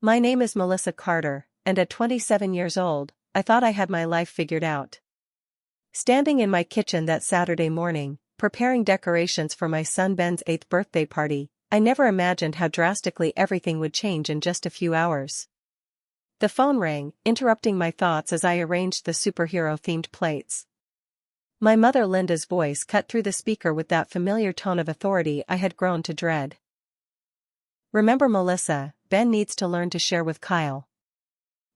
My name is Melissa Carter, and at 27 years old, I thought I had my life figured out. Standing in my kitchen that Saturday morning, preparing decorations for my son Ben's 8th birthday party, I never imagined how drastically everything would change in just a few hours. The phone rang, interrupting my thoughts as I arranged the superhero-themed plates. My mother Linda's voice cut through the speaker with that familiar tone of authority I had grown to dread. "Remember, Melissa, Ben needs to learn to share with Kyle.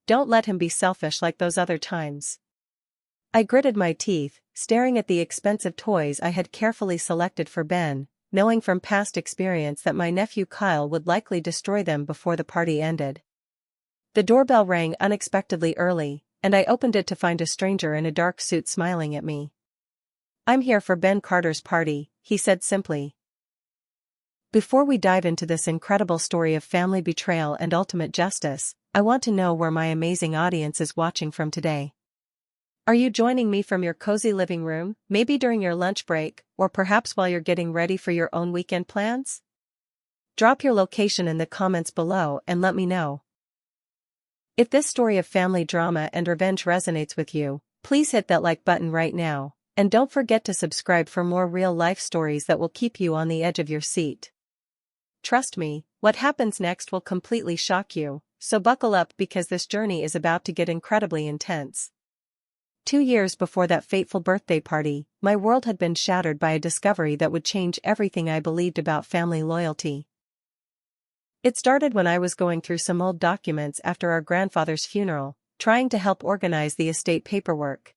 Don't let him be selfish like those other times." I gritted my teeth, staring at the expensive toys I had carefully selected for Ben, knowing from past experience that my nephew Kyle would likely destroy them before the party ended. The doorbell rang unexpectedly early, and I opened it to find a stranger in a dark suit smiling at me. "I'm here for Ben Carter's party," he said simply. Before we dive into this incredible story of family betrayal and ultimate justice, I want to know where my amazing audience is watching from today. Are you joining me from your cozy living room, maybe during your lunch break, or perhaps while you're getting ready for your own weekend plans? Drop your location in the comments below and let me know. If this story of family drama and revenge resonates with you, please hit that like button right now, and don't forget to subscribe for more real-life stories that will keep you on the edge of your seat. Trust me, what happens next will completely shock you, so buckle up because this journey is about to get incredibly intense. 2 years before that fateful birthday party, my world had been shattered by a discovery that would change everything I believed about family loyalty. It started when I was going through some old documents after our grandfather's funeral, trying to help organize the estate paperwork.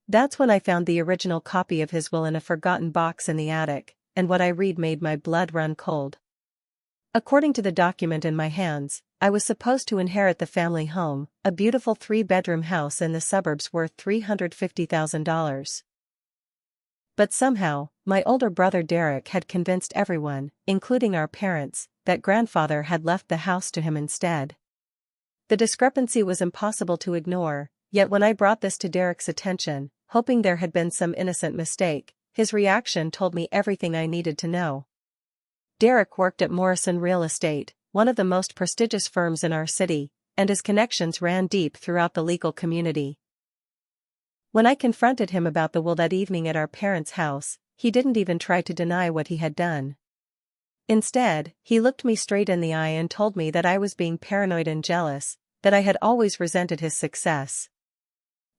That's when I found the original copy of his will in a forgotten box in the attic, and what I read made my blood run cold. According to the document in my hands, I was supposed to inherit the family home, a beautiful 3-bedroom house in the suburbs worth $350,000. But somehow, my older brother Derek had convinced everyone, including our parents, that grandfather had left the house to him instead. The discrepancy was impossible to ignore, yet when I brought this to Derek's attention, hoping there had been some innocent mistake, his reaction told me everything I needed to know. Derek worked at Morrison Real Estate, one of the most prestigious firms in our city, and his connections ran deep throughout the legal community. When I confronted him about the will that evening at our parents' house, he didn't even try to deny what he had done. Instead, he looked me straight in the eye and told me that I was being paranoid and jealous, that I had always resented his success.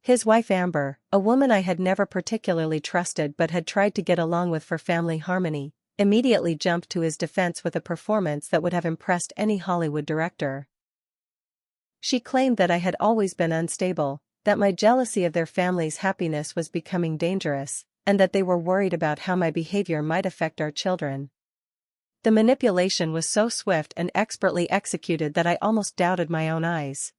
His wife Amber, a woman I had never particularly trusted but had tried to get along with for family harmony, immediately jumped to his defense with a performance that would have impressed any Hollywood director. She claimed that I had always been unstable, that my jealousy of their family's happiness was becoming dangerous, and that they were worried about how my behavior might affect our children. The manipulation was so swift and expertly executed that I almost doubted my own eyes.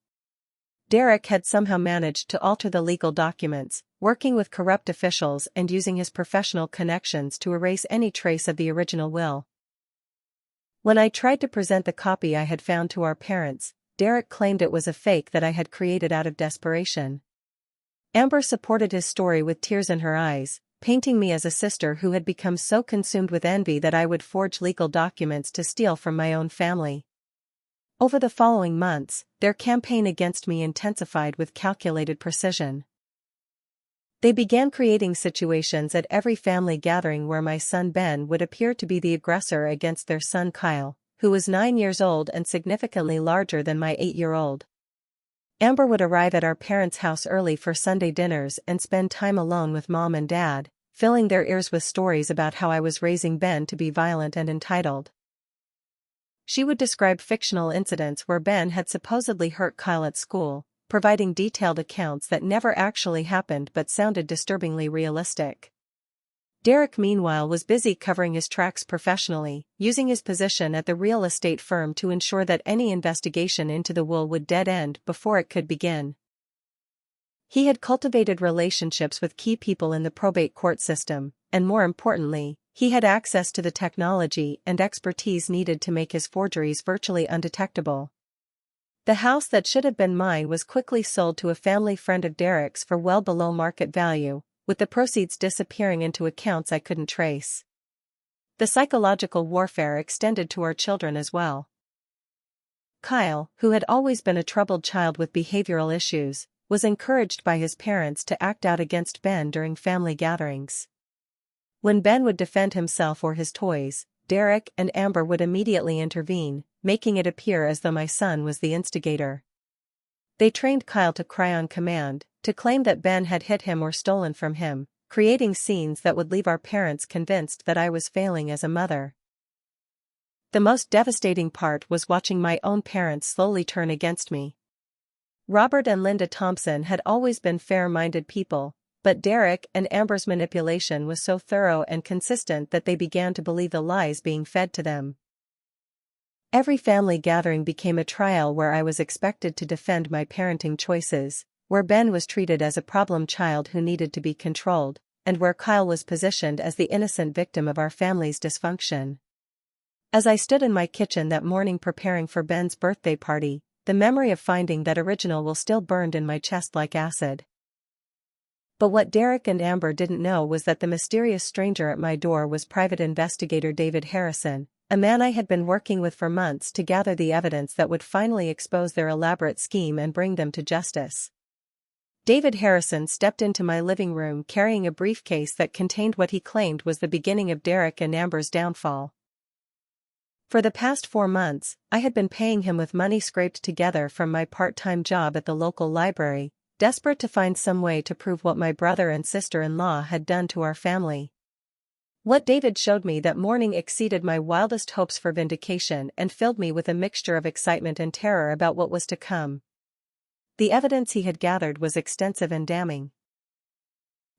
Derek had somehow managed to alter the legal documents, working with corrupt officials and using his professional connections to erase any trace of the original will. When I tried to present the copy I had found to our parents, Derek claimed it was a fake that I had created out of desperation. Amber supported his story with tears in her eyes, painting me as a sister who had become so consumed with envy that I would forge legal documents to steal from my own family. Over the following months, their campaign against me intensified with calculated precision. They began creating situations at every family gathering where my son Ben would appear to be the aggressor against their son Kyle, who was 9 years old and significantly larger than my 8-year-old. Amber would arrive at our parents' house early for Sunday dinners and spend time alone with Mom and Dad, filling their ears with stories about how I was raising Ben to be violent and entitled. She would describe fictional incidents where Ben had supposedly hurt Kyle at school, providing detailed accounts that never actually happened but sounded disturbingly realistic. Derek meanwhile was busy covering his tracks professionally, using his position at the real estate firm to ensure that any investigation into the will would dead end before it could begin. He had cultivated relationships with key people in the probate court system, and more importantly, he had access to the technology and expertise needed to make his forgeries virtually undetectable. The house that should have been mine was quickly sold to a family friend of Derek's for well below market value, with the proceeds disappearing into accounts I couldn't trace. The psychological warfare extended to our children as well. Kyle, who had always been a troubled child with behavioral issues, was encouraged by his parents to act out against Ben during family gatherings. When Ben would defend himself or his toys, Derek and Amber would immediately intervene, making it appear as though my son was the instigator. They trained Kyle to cry on command, to claim that Ben had hit him or stolen from him, creating scenes that would leave our parents convinced that I was failing as a mother. The most devastating part was watching my own parents slowly turn against me. Robert and Linda Thompson had always been fair-minded people, but Derek and Amber's manipulation was so thorough and consistent that they began to believe the lies being fed to them. Every family gathering became a trial where I was expected to defend my parenting choices, where Ben was treated as a problem child who needed to be controlled, and where Kyle was positioned as the innocent victim of our family's dysfunction. As I stood in my kitchen that morning preparing for Ben's birthday party, the memory of finding that original will still burned in my chest like acid. But what Derek and Amber didn't know was that the mysterious stranger at my door was private investigator David Harrison, a man I had been working with for months to gather the evidence that would finally expose their elaborate scheme and bring them to justice. David Harrison stepped into my living room carrying a briefcase that contained what he claimed was the beginning of Derek and Amber's downfall. For the past 4 months, I had been paying him with money scraped together from my part-time job at the local library, desperate to find some way to prove what my brother and sister-in-law had done to our family. What David showed me that morning exceeded my wildest hopes for vindication and filled me with a mixture of excitement and terror about what was to come. The evidence he had gathered was extensive and damning.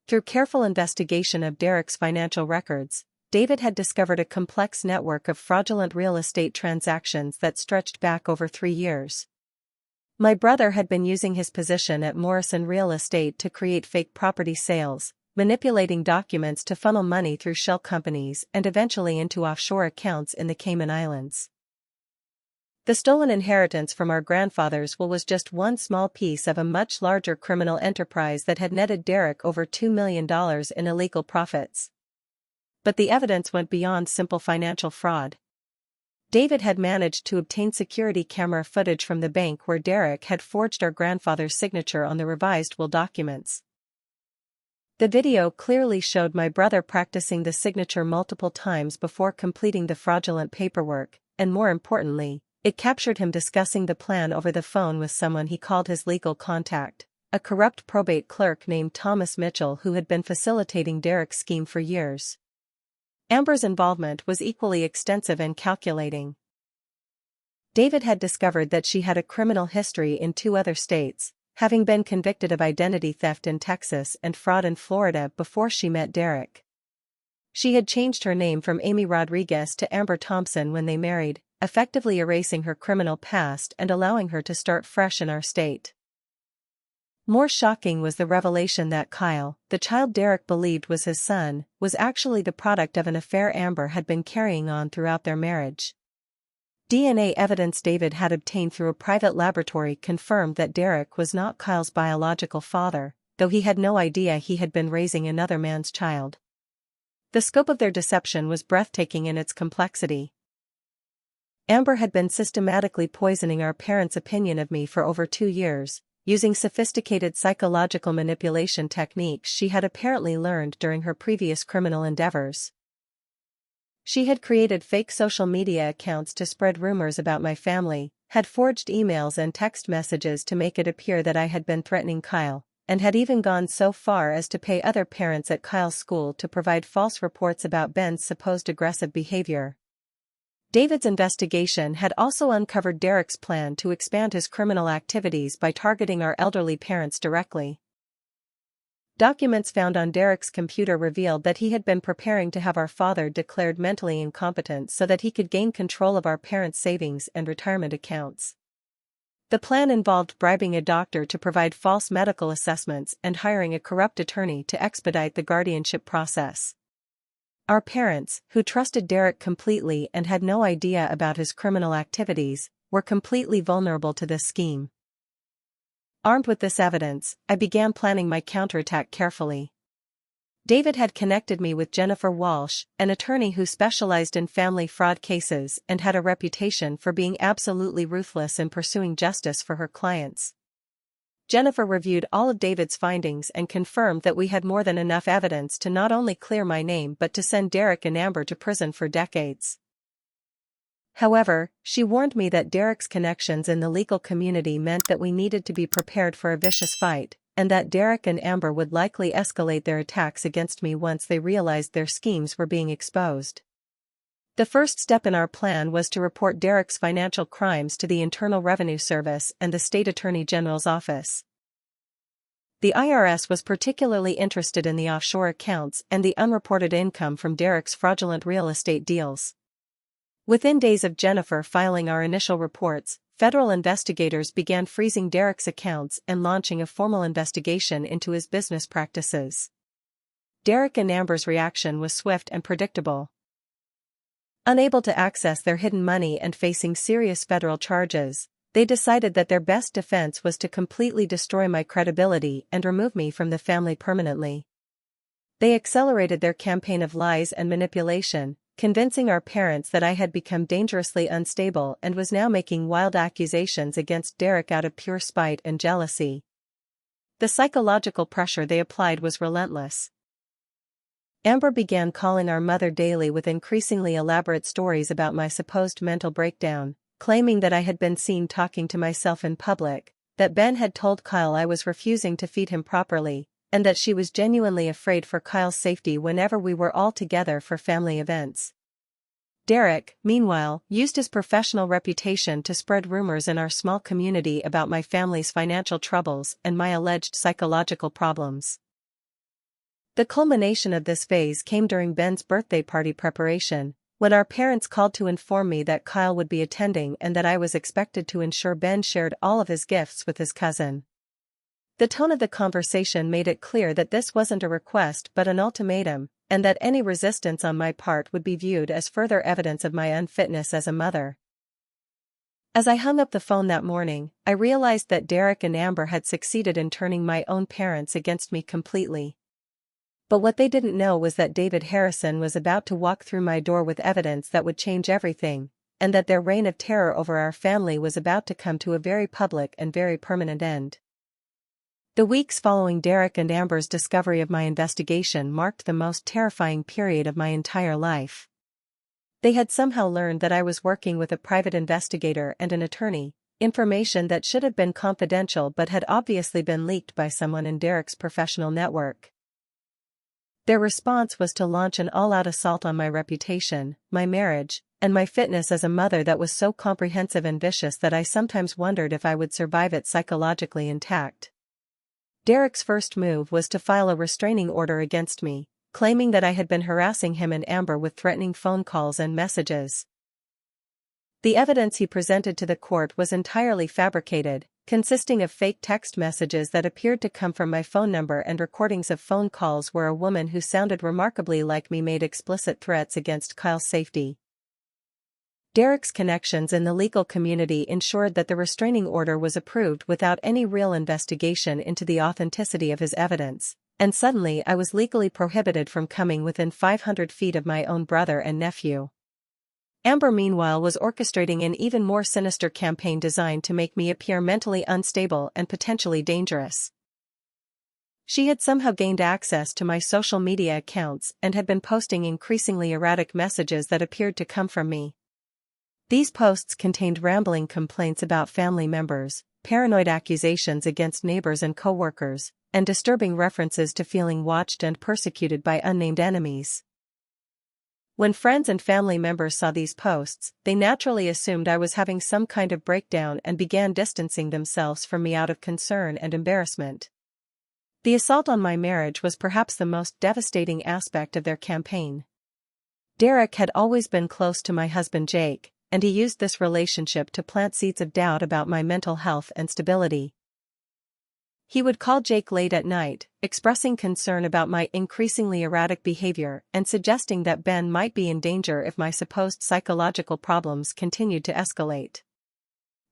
Through careful investigation of Derek's financial records, David had discovered a complex network of fraudulent real estate transactions that stretched back over 3 years. My brother had been using his position at Morrison Real Estate to create fake property sales, manipulating documents to funnel money through shell companies and eventually into offshore accounts in the Cayman Islands. The stolen inheritance from our grandfather's will was just one small piece of a much larger criminal enterprise that had netted Derek over $2 million in illegal profits. But the evidence went beyond simple financial fraud. David had managed to obtain security camera footage from the bank where Derek had forged our grandfather's signature on the revised will documents. The video clearly showed my brother practicing the signature multiple times before completing the fraudulent paperwork, and more importantly, it captured him discussing the plan over the phone with someone he called his legal contact, a corrupt probate clerk named Thomas Mitchell who had been facilitating Derek's scheme for years. Amber's involvement was equally extensive and calculating. David had discovered that she had a criminal history in 2 other states, having been convicted of identity theft in Texas and fraud in Florida before she met Derek. She had changed her name from Amy Rodriguez to Amber Thompson when they married, effectively erasing her criminal past and allowing her to start fresh in our state. More shocking was the revelation that Kyle, the child Derek believed was his son, was actually the product of an affair Amber had been carrying on throughout their marriage. DNA evidence David had obtained through a private laboratory confirmed that Derek was not Kyle's biological father, though he had no idea he had been raising another man's child. The scope of their deception was breathtaking in its complexity. Amber had been systematically poisoning our parents' opinion of me for over 2 years, using sophisticated psychological manipulation techniques she had apparently learned during her previous criminal endeavors. She had created fake social media accounts to spread rumors about my family, had forged emails and text messages to make it appear that I had been threatening Kyle, and had even gone so far as to pay other parents at Kyle's school to provide false reports about Ben's supposed aggressive behavior. David's investigation had also uncovered Derek's plan to expand his criminal activities by targeting our elderly parents directly. Documents found on Derek's computer revealed that he had been preparing to have our father declared mentally incompetent so that he could gain control of our parents' savings and retirement accounts. The plan involved bribing a doctor to provide false medical assessments and hiring a corrupt attorney to expedite the guardianship process. Our parents, who trusted Derek completely and had no idea about his criminal activities, were completely vulnerable to this scheme. Armed with this evidence, I began planning my counterattack carefully. David had connected me with Jennifer Walsh, an attorney who specialized in family fraud cases and had a reputation for being absolutely ruthless in pursuing justice for her clients. Jennifer reviewed all of David's findings and confirmed that we had more than enough evidence to not only clear my name but to send Derek and Amber to prison for decades. However, she warned me that Derek's connections in the legal community meant that we needed to be prepared for a vicious fight, and that Derek and Amber would likely escalate their attacks against me once they realized their schemes were being exposed. The first step in our plan was to report Derek's financial crimes to the Internal Revenue Service and the State Attorney General's office. The IRS was particularly interested in the offshore accounts and the unreported income from Derek's fraudulent real estate deals. Within days of Jennifer filing our initial reports, federal investigators began freezing Derek's accounts and launching a formal investigation into his business practices. Derek and Amber's reaction was swift and predictable. Unable to access their hidden money and facing serious federal charges, they decided that their best defense was to completely destroy my credibility and remove me from the family permanently. They accelerated their campaign of lies and manipulation, convincing our parents that I had become dangerously unstable and was now making wild accusations against Derek out of pure spite and jealousy. The psychological pressure they applied was relentless. Amber began calling our mother daily with increasingly elaborate stories about my supposed mental breakdown, claiming that I had been seen talking to myself in public, that Ben had told Kyle I was refusing to feed him properly, and that she was genuinely afraid for Kyle's safety whenever we were all together for family events. Derek, meanwhile, used his professional reputation to spread rumors in our small community about my family's financial troubles and my alleged psychological problems. The culmination of this phase came during Ben's birthday party preparation, when our parents called to inform me that Kyle would be attending and that I was expected to ensure Ben shared all of his gifts with his cousin. The tone of the conversation made it clear that this wasn't a request but an ultimatum, and that any resistance on my part would be viewed as further evidence of my unfitness as a mother. As I hung up the phone that morning, I realized that Derek and Amber had succeeded in turning my own parents against me completely. But what they didn't know was that David Harrison was about to walk through my door with evidence that would change everything, and that their reign of terror over our family was about to come to a very public and very permanent end. The weeks following Derek and Amber's discovery of my investigation marked the most terrifying period of my entire life. They had somehow learned that I was working with a private investigator and an attorney, information that should have been confidential but had obviously been leaked by someone in Derek's professional network. Their response was to launch an all-out assault on my reputation, my marriage, and my fitness as a mother that was so comprehensive and vicious that I sometimes wondered if I would survive it psychologically intact. Derek's first move was to file a restraining order against me, claiming that I had been harassing him and Amber with threatening phone calls and messages. The evidence he presented to the court was entirely fabricated, consisting of fake text messages that appeared to come from my phone number and recordings of phone calls where a woman who sounded remarkably like me made explicit threats against Kyle's safety. Derek's connections in the legal community ensured that the restraining order was approved without any real investigation into the authenticity of his evidence, and suddenly I was legally prohibited from coming within 500 feet of my own brother and nephew. Amber meanwhile was orchestrating an even more sinister campaign designed to make me appear mentally unstable and potentially dangerous. She had somehow gained access to my social media accounts and had been posting increasingly erratic messages that appeared to come from me. These posts contained rambling complaints about family members, paranoid accusations against neighbors and co-workers, and disturbing references to feeling watched and persecuted by unnamed enemies. When friends and family members saw these posts, they naturally assumed I was having some kind of breakdown and began distancing themselves from me out of concern and embarrassment. The assault on my marriage was perhaps the most devastating aspect of their campaign. Derek had always been close to my husband Jake, and he used this relationship to plant seeds of doubt about my mental health and stability. He would call Jake late at night, expressing concern about my increasingly erratic behavior and suggesting that Ben might be in danger if my supposed psychological problems continued to escalate.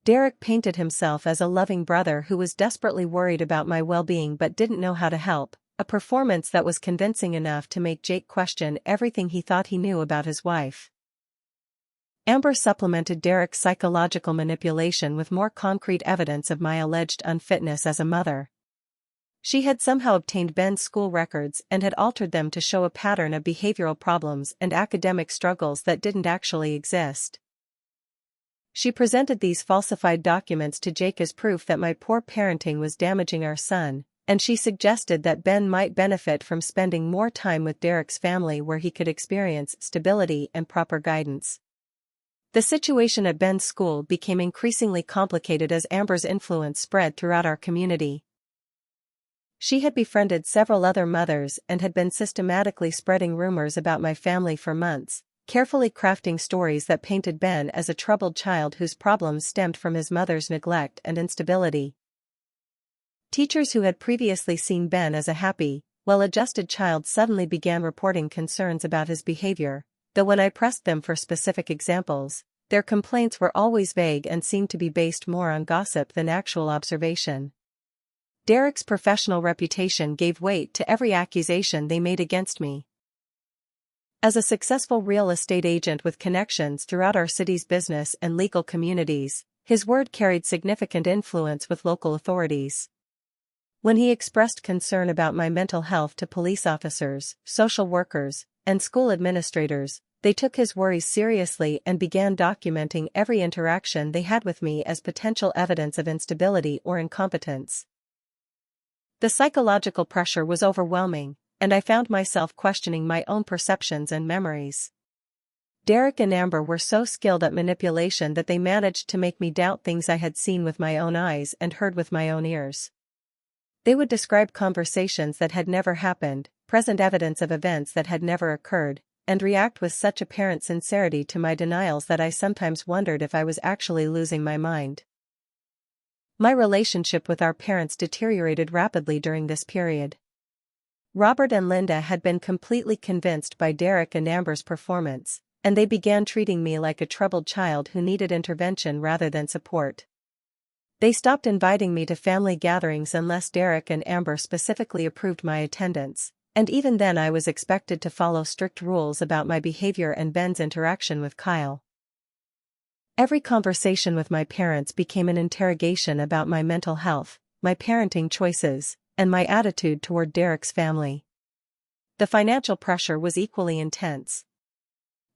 Derek painted himself as a loving brother who was desperately worried about my well-being but didn't know how to help, a performance that was convincing enough to make Jake question everything he thought he knew about his wife. Amber supplemented Derek's psychological manipulation with more concrete evidence of my alleged unfitness as a mother. She had somehow obtained Ben's school records and had altered them to show a pattern of behavioral problems and academic struggles that didn't actually exist. She presented these falsified documents to Jake as proof that my poor parenting was damaging our son, and she suggested that Ben might benefit from spending more time with Derek's family where he could experience stability and proper guidance. The situation at Ben's school became increasingly complicated as Amber's influence spread throughout our community. She had befriended several other mothers and had been systematically spreading rumors about my family for months, carefully crafting stories that painted Ben as a troubled child whose problems stemmed from his mother's neglect and instability. Teachers who had previously seen Ben as a happy, well-adjusted child suddenly began reporting concerns about his behavior, though when I pressed them for specific examples, their complaints were always vague and seemed to be based more on gossip than actual observation. Derek's professional reputation gave weight to every accusation they made against me. As a successful real estate agent with connections throughout our city's business and legal communities, his word carried significant influence with local authorities. When he expressed concern about my mental health to police officers, social workers, and school administrators, they took his worries seriously and began documenting every interaction they had with me as potential evidence of instability or incompetence. The psychological pressure was overwhelming, and I found myself questioning my own perceptions and memories. Derek and Amber were so skilled at manipulation that they managed to make me doubt things I had seen with my own eyes and heard with my own ears. They would describe conversations that had never happened, present evidence of events that had never occurred, and react with such apparent sincerity to my denials that I sometimes wondered if I was actually losing my mind. My relationship with our parents deteriorated rapidly during this period. Robert and Linda had been completely convinced by Derek and Amber's performance, and they began treating me like a troubled child who needed intervention rather than support. They stopped inviting me to family gatherings unless Derek and Amber specifically approved my attendance, and even then I was expected to follow strict rules about my behavior and Ben's interaction with Kyle. Every conversation with my parents became an interrogation about my mental health, my parenting choices, and my attitude toward Derek's family. The financial pressure was equally intense.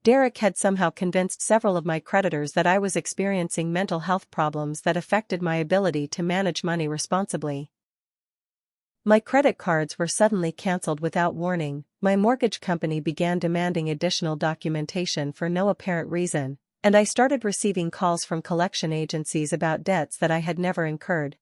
Derek had somehow convinced several of my creditors that I was experiencing mental health problems that affected my ability to manage money responsibly. My credit cards were suddenly canceled without warning, my mortgage company began demanding additional documentation for no apparent reason, and I started receiving calls from collection agencies about debts that I had never incurred.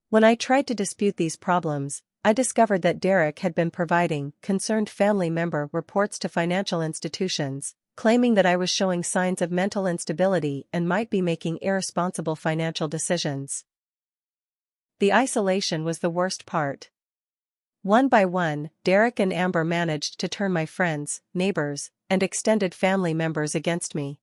When I tried to dispute these problems, I discovered that Derek had been providing concerned family member reports to financial institutions, claiming that I was showing signs of mental instability and might be making irresponsible financial decisions. The isolation was the worst part. One by one, Derek and Amber managed to turn my friends, neighbors, and extended family members against me.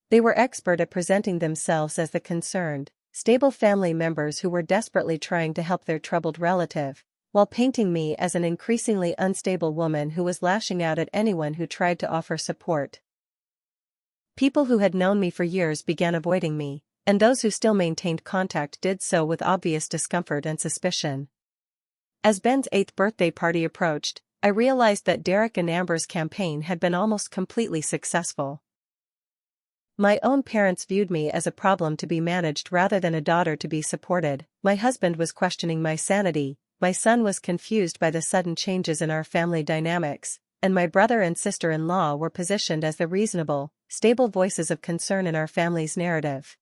They were expert at presenting themselves as the concerned, stable family members who were desperately trying to help their troubled relative, while painting me as an increasingly unstable woman who was lashing out at anyone who tried to offer support. People who had known me for years began avoiding me, and those who still maintained contact did so with obvious discomfort and suspicion. As Ben's 8th birthday party approached, I realized that Derek and Amber's campaign had been almost completely successful. My own parents viewed me as a problem to be managed rather than a daughter to be supported. My husband was questioning my sanity, my son was confused by the sudden changes in our family dynamics, and my brother and sister-in-law were positioned as the reasonable, stable voices of concern in our family's narrative.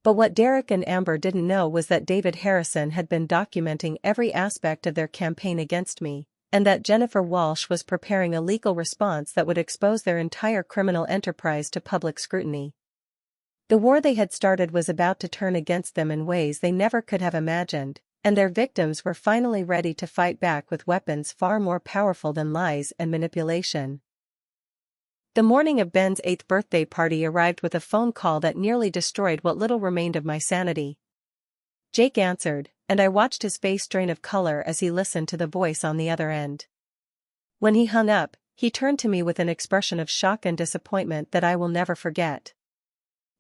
But what Derek and Amber didn't know was that David Harrison had been documenting every aspect of their campaign against me, and that Jennifer Walsh was preparing a legal response that would expose their entire criminal enterprise to public scrutiny. The war they had started was about to turn against them in ways they never could have imagined, and their victims were finally ready to fight back with weapons far more powerful than lies and manipulation. The morning of Ben's 8th birthday party arrived with a phone call that nearly destroyed what little remained of my sanity. Jake answered, and I watched his face drain of color as he listened to the voice on the other end. When he hung up, he turned to me with an expression of shock and disappointment that I will never forget.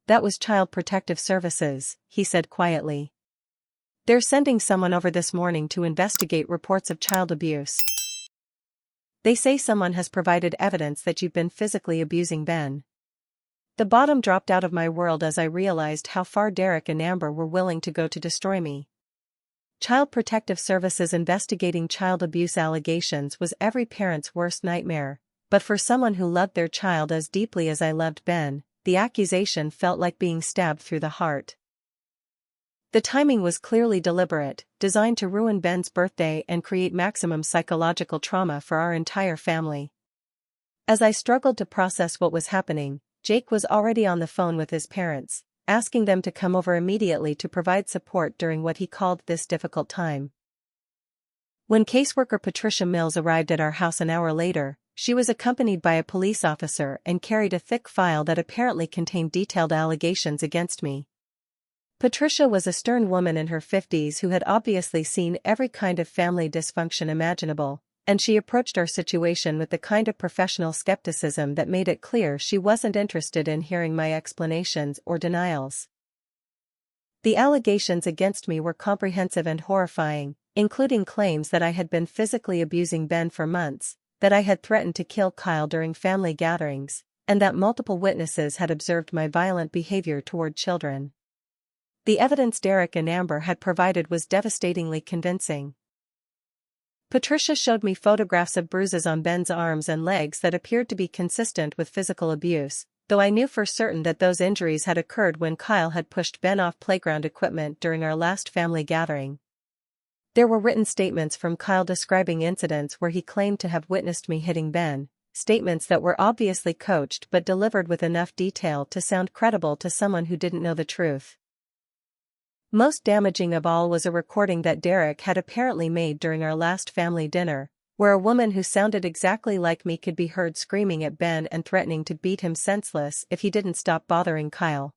"That was Child Protective Services," he said quietly. "They're sending someone over this morning to investigate reports of child abuse. They say someone has provided evidence that you've been physically abusing Ben." The bottom dropped out of my world as I realized how far Derek and Amber were willing to go to destroy me. Child Protective Services investigating child abuse allegations was every parent's worst nightmare, but for someone who loved their child as deeply as I loved Ben, the accusation felt like being stabbed through the heart. The timing was clearly deliberate, designed to ruin Ben's birthday and create maximum psychological trauma for our entire family. As I struggled to process what was happening, Jake was already on the phone with his parents, asking them to come over immediately to provide support during what he called this difficult time. When caseworker Patricia Mills arrived at our house an hour later, she was accompanied by a police officer and carried a thick file that apparently contained detailed allegations against me. Patricia was a stern woman in her 50s who had obviously seen every kind of family dysfunction imaginable, and she approached our situation with the kind of professional skepticism that made it clear she wasn't interested in hearing my explanations or denials. The allegations against me were comprehensive and horrifying, including claims that I had been physically abusing Ben for months, that I had threatened to kill Kyle during family gatherings, and that multiple witnesses had observed my violent behavior toward children. The evidence Derek and Amber had provided was devastatingly convincing. Patricia showed me photographs of bruises on Ben's arms and legs that appeared to be consistent with physical abuse, though I knew for certain that those injuries had occurred when Kyle had pushed Ben off playground equipment during our last family gathering. There were written statements from Kyle describing incidents where he claimed to have witnessed me hitting Ben, statements that were obviously coached but delivered with enough detail to sound credible to someone who didn't know the truth. Most damaging of all was a recording that Derek had apparently made during our last family dinner, where a woman who sounded exactly like me could be heard screaming at Ben and threatening to beat him senseless if he didn't stop bothering Kyle.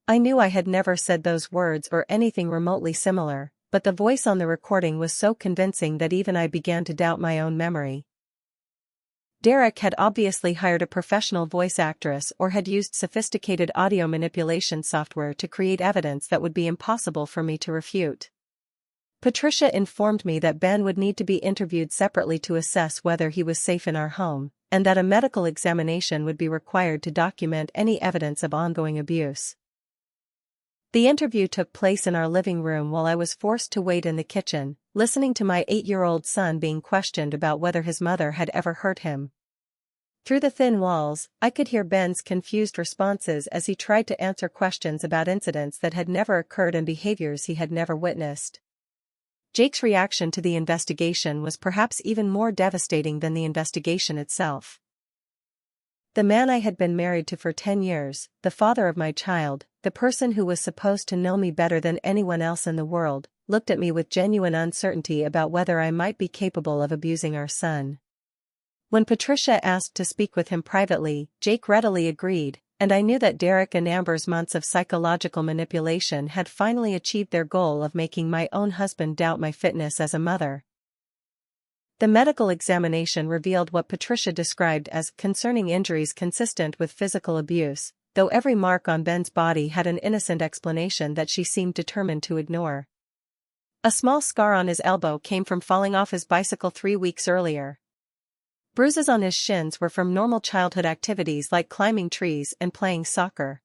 I knew I had never said those words or anything remotely similar, but the voice on the recording was so convincing that even I began to doubt my own memory. Derek had obviously hired a professional voice actress or had used sophisticated audio manipulation software to create evidence that would be impossible for me to refute. Patricia informed me that Ben would need to be interviewed separately to assess whether he was safe in our home, and that a medical examination would be required to document any evidence of ongoing abuse. The interview took place in our living room while I was forced to wait in the kitchen, listening to my 8-year-old son being questioned about whether his mother had ever hurt him. Through the thin walls, I could hear Ben's confused responses as he tried to answer questions about incidents that had never occurred and behaviors he had never witnessed. Jake's reaction to the investigation was perhaps even more devastating than the investigation itself. The man I had been married to for 10 years, the father of my child, the person who was supposed to know me better than anyone else in the world, looked at me with genuine uncertainty about whether I might be capable of abusing our son. When Patricia asked to speak with him privately, Jake readily agreed, and I knew that Derek and Amber's months of psychological manipulation had finally achieved their goal of making my own husband doubt my fitness as a mother. The medical examination revealed what Patricia described as concerning injuries consistent with physical abuse, though every mark on Ben's body had an innocent explanation that she seemed determined to ignore. A small scar on his elbow came from falling off his bicycle 3 weeks earlier. Bruises on his shins were from normal childhood activities like climbing trees and playing soccer.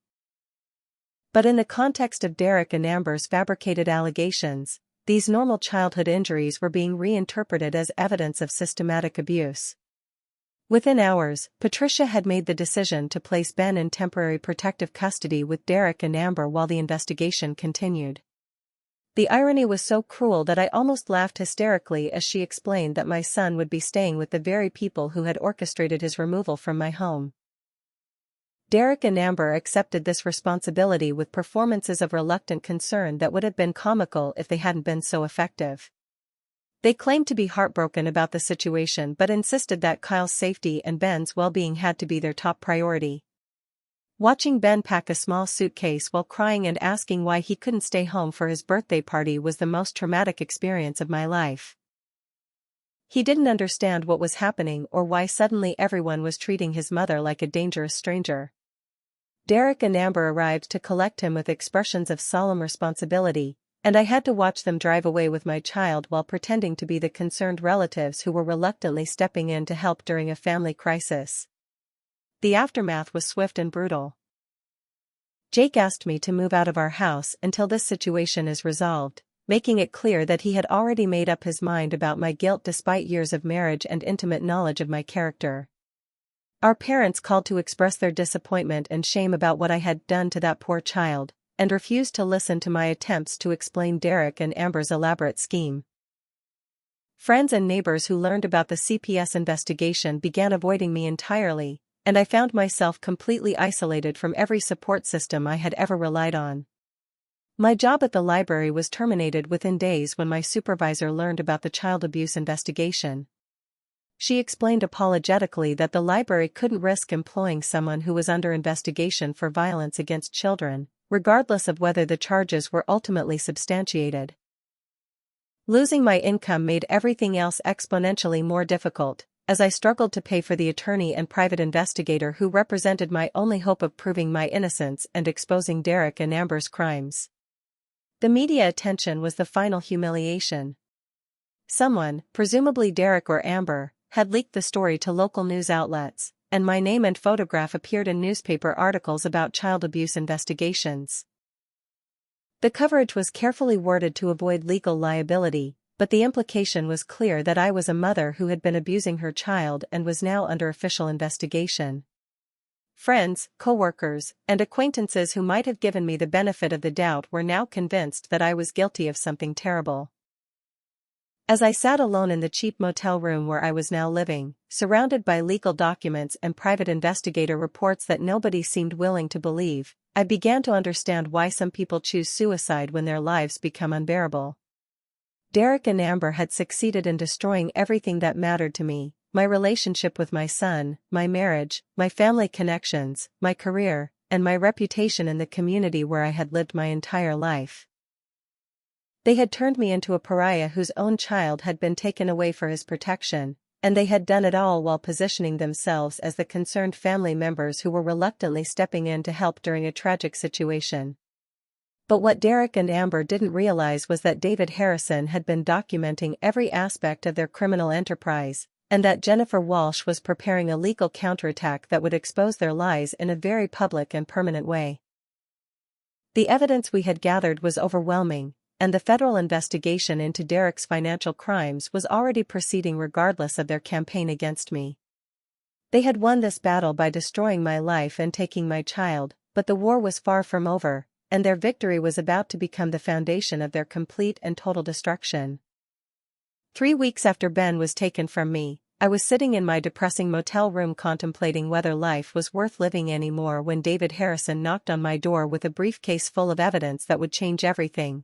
But in the context of Derek and Amber's fabricated allegations, these normal childhood injuries were being reinterpreted as evidence of systematic abuse. Within hours, Patricia had made the decision to place Ben in temporary protective custody with Derek and Amber while the investigation continued. The irony was so cruel that I almost laughed hysterically as she explained that my son would be staying with the very people who had orchestrated his removal from my home. Derek and Amber accepted this responsibility with performances of reluctant concern that would have been comical if they hadn't been so effective. They claimed to be heartbroken about the situation but insisted that Kyle's safety and Ben's well-being had to be their top priority. Watching Ben pack a small suitcase while crying and asking why he couldn't stay home for his birthday party was the most traumatic experience of my life. He didn't understand what was happening or why suddenly everyone was treating his mother like a dangerous stranger. Derek and Amber arrived to collect him with expressions of solemn responsibility, and I had to watch them drive away with my child while pretending to be the concerned relatives who were reluctantly stepping in to help during a family crisis. The aftermath was swift and brutal. Jake asked me to move out of our house until this situation is resolved, making it clear that he had already made up his mind about my guilt despite years of marriage and intimate knowledge of my character. Our parents called to express their disappointment and shame about what I had done to that poor child, and refused to listen to my attempts to explain Derek and Amber's elaborate scheme. Friends and neighbors who learned about the CPS investigation began avoiding me entirely, and I found myself completely isolated from every support system I had ever relied on. My job at the library was terminated within days when my supervisor learned about the child abuse investigation. She explained apologetically that the library couldn't risk employing someone who was under investigation for violence against children, regardless of whether the charges were ultimately substantiated. Losing my income made everything else exponentially more difficult, as I struggled to pay for the attorney and private investigator who represented my only hope of proving my innocence and exposing Derek and Amber's crimes. The media attention was the final humiliation. Someone, presumably Derek or Amber, had leaked the story to local news outlets, and my name and photograph appeared in newspaper articles about child abuse investigations. The coverage was carefully worded to avoid legal liability, but the implication was clear that I was a mother who had been abusing her child and was now under official investigation. Friends, coworkers, and acquaintances who might have given me the benefit of the doubt were now convinced that I was guilty of something terrible. As I sat alone in the cheap motel room where I was now living, surrounded by legal documents and private investigator reports that nobody seemed willing to believe, I began to understand why some people choose suicide when their lives become unbearable. Derek and Amber had succeeded in destroying everything that mattered to me: my relationship with my son, my marriage, my family connections, my career, and my reputation in the community where I had lived my entire life. They had turned me into a pariah whose own child had been taken away for his protection, and they had done it all while positioning themselves as the concerned family members who were reluctantly stepping in to help during a tragic situation. But what Derek and Amber didn't realize was that David Harrison had been documenting every aspect of their criminal enterprise, and that Jennifer Walsh was preparing a legal counterattack that would expose their lies in a very public and permanent way. The evidence we had gathered was overwhelming, and the federal investigation into Derek's financial crimes was already proceeding regardless of their campaign against me. They had won this battle by destroying my life and taking my child, but the war was far from over, and their victory was about to become the foundation of their complete and total destruction. 3 weeks after Ben was taken from me, I was sitting in my depressing motel room contemplating whether life was worth living anymore when David Harrison knocked on my door with a briefcase full of evidence that would change everything.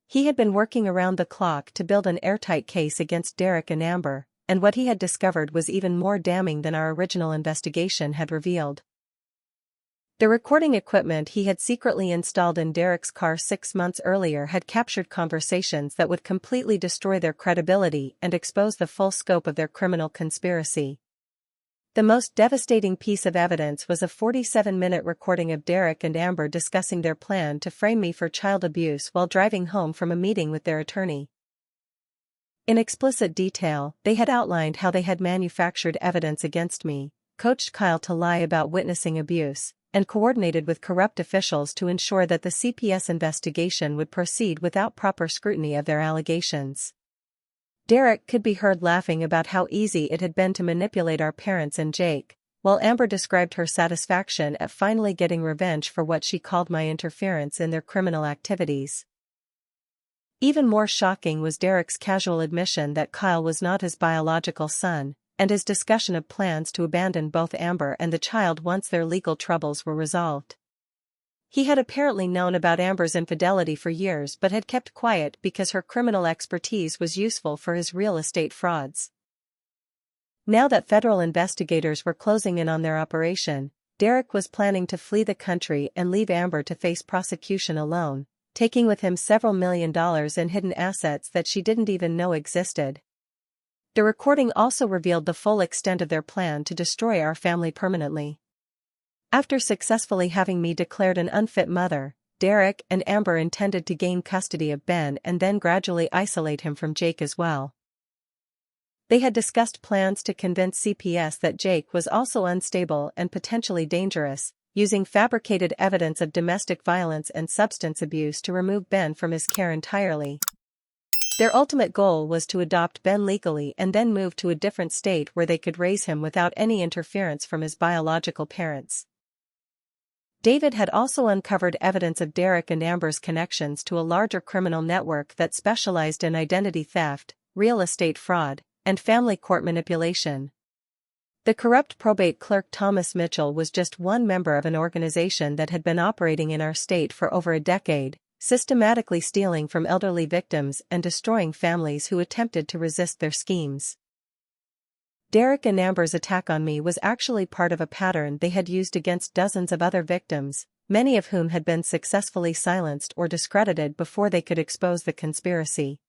He had been working around the clock to build an airtight case against Derek and Amber, and what he had discovered was even more damning than our original investigation had revealed. The recording equipment he had secretly installed in Derek's car 6 months earlier had captured conversations that would completely destroy their credibility and expose the full scope of their criminal conspiracy. The most devastating piece of evidence was a 47-minute recording of Derek and Amber discussing their plan to frame me for child abuse while driving home from a meeting with their attorney. In explicit detail, they had outlined how they had manufactured evidence against me, coached Kyle to lie about witnessing abuse, and coordinated with corrupt officials to ensure that the CPS investigation would proceed without proper scrutiny of their allegations. Derek could be heard laughing about how easy it had been to manipulate our parents and Jake, while Amber described her satisfaction at finally getting revenge for what she called my interference in their criminal activities. Even more shocking was Derek's casual admission that Kyle was not his biological son, and his discussion of plans to abandon both Amber and the child once their legal troubles were resolved. He had apparently known about Amber's infidelity for years but had kept quiet because her criminal expertise was useful for his real estate frauds. Now that federal investigators were closing in on their operation, Derek was planning to flee the country and leave Amber to face prosecution alone, taking with him several $1 million in hidden assets that she didn't even know existed. The recording also revealed the full extent of their plan to destroy our family permanently. After successfully having me declared an unfit mother, Derek and Amber intended to gain custody of Ben and then gradually isolate him from Jake as well. They had discussed plans to convince CPS that Jake was also unstable and potentially dangerous, using fabricated evidence of domestic violence and substance abuse to remove Ben from his care entirely. Their ultimate goal was to adopt Ben legally and then move to a different state where they could raise him without any interference from his biological parents. David had also uncovered evidence of Derek and Amber's connections to a larger criminal network that specialized in identity theft, real estate fraud, and family court manipulation. The corrupt probate clerk Thomas Mitchell was just one member of an organization that had been operating in our state for over a decade, systematically stealing from elderly victims and destroying families who attempted to resist their schemes. Derek and Amber's attack on me was actually part of a pattern they had used against dozens of other victims, many of whom had been successfully silenced or discredited before they could expose the conspiracy.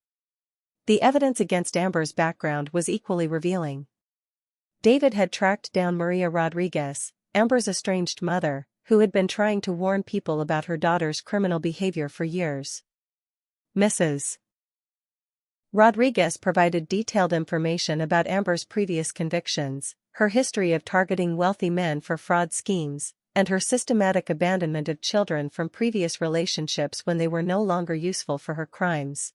The evidence against Amber's background was equally revealing. David had tracked down Maria Rodriguez, Amber's estranged mother, who had been trying to warn people about her daughter's criminal behavior for years. Mrs. Rodriguez provided detailed information about Amber's previous convictions, her history of targeting wealthy men for fraud schemes, and her systematic abandonment of children from previous relationships when they were no longer useful for her crimes.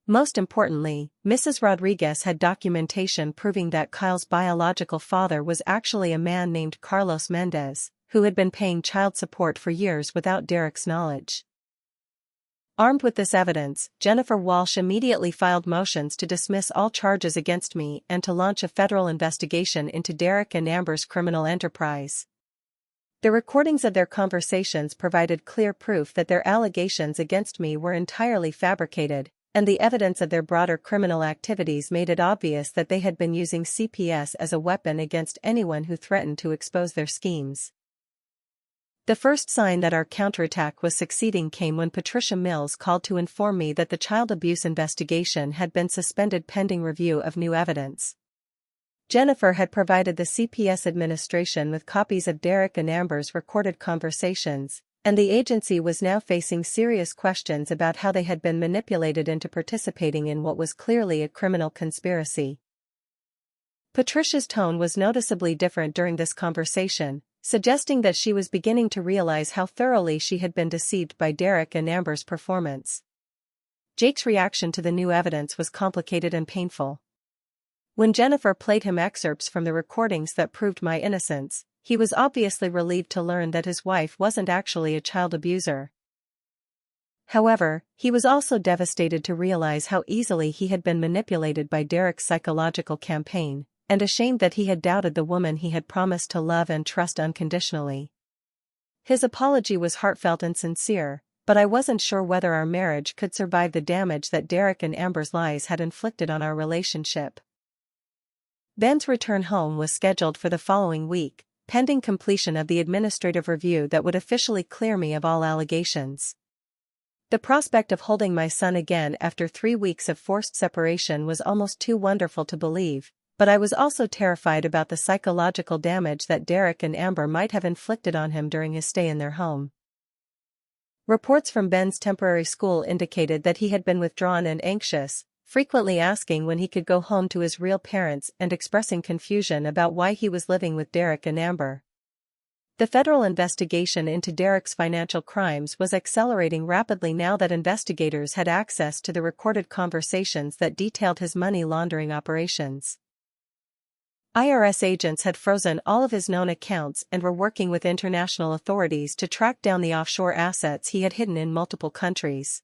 Most importantly, Mrs. Rodriguez had documentation proving that Kyle's biological father was actually a man named Carlos Mendez, who had been paying child support for years without Derek's knowledge. Armed with this evidence, Jennifer Walsh immediately filed motions to dismiss all charges against me and to launch a federal investigation into Derek and Amber's criminal enterprise. The recordings of their conversations provided clear proof that their allegations against me were entirely fabricated, and the evidence of their broader criminal activities made it obvious that they had been using CPS as a weapon against anyone who threatened to expose their schemes. The first sign that our counterattack was succeeding came when Patricia Mills called to inform me that the child abuse investigation had been suspended pending review of new evidence. Jennifer had provided the CPS administration with copies of Derek and Amber's recorded conversations, and the agency was now facing serious questions about how they had been manipulated into participating in what was clearly a criminal conspiracy. Patricia's tone was noticeably different during this conversation, suggesting that she was beginning to realize how thoroughly she had been deceived by Derek and Amber's performance. Jake's reaction to the new evidence was complicated and painful. When Jennifer played him excerpts from the recordings that proved my innocence, he was obviously relieved to learn that his wife wasn't actually a child abuser. However, he was also devastated to realize how easily he had been manipulated by Derek's psychological campaign, and ashamed that he had doubted the woman he had promised to love and trust unconditionally. His apology was heartfelt and sincere, but I wasn't sure whether our marriage could survive the damage that Derek and Amber's lies had inflicted on our relationship. Ben's return home was scheduled for the following week, pending completion of the administrative review that would officially clear me of all allegations. The prospect of holding my son again after 3 weeks of forced separation was almost too wonderful to believe, but I was also terrified about the psychological damage that Derek and Amber might have inflicted on him during his stay in their home. Reports from Ben's temporary school indicated that he had been withdrawn and anxious, frequently asking when he could go home to his real parents and expressing confusion about why he was living with Derek and Amber. The federal investigation into Derek's financial crimes was accelerating rapidly now that investigators had access to the recorded conversations that detailed his money laundering operations. IRS agents had frozen all of his known accounts and were working with international authorities to track down the offshore assets he had hidden in multiple countries.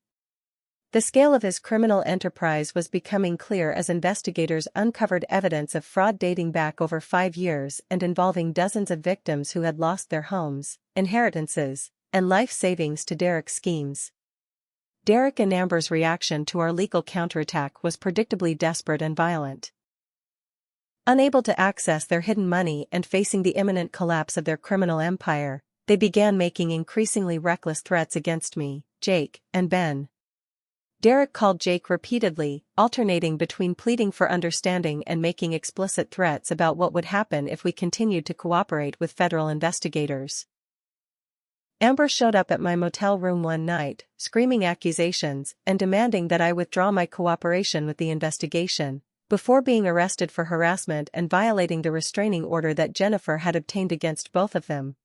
The scale of his criminal enterprise was becoming clear as investigators uncovered evidence of fraud dating back over 5 years and involving dozens of victims who had lost their homes, inheritances, and life savings to Derek's schemes. Derek and Amber's reaction to our legal counterattack was predictably desperate and violent. Unable to access their hidden money and facing the imminent collapse of their criminal empire, they began making increasingly reckless threats against me, Jake, and Ben. Derek called Jake repeatedly, alternating between pleading for understanding and making explicit threats about what would happen if we continued to cooperate with federal investigators. Amber showed up at my motel room one night, screaming accusations and demanding that I withdraw my cooperation with the investigation, before being arrested for harassment and violating the restraining order that Jennifer had obtained against both of them.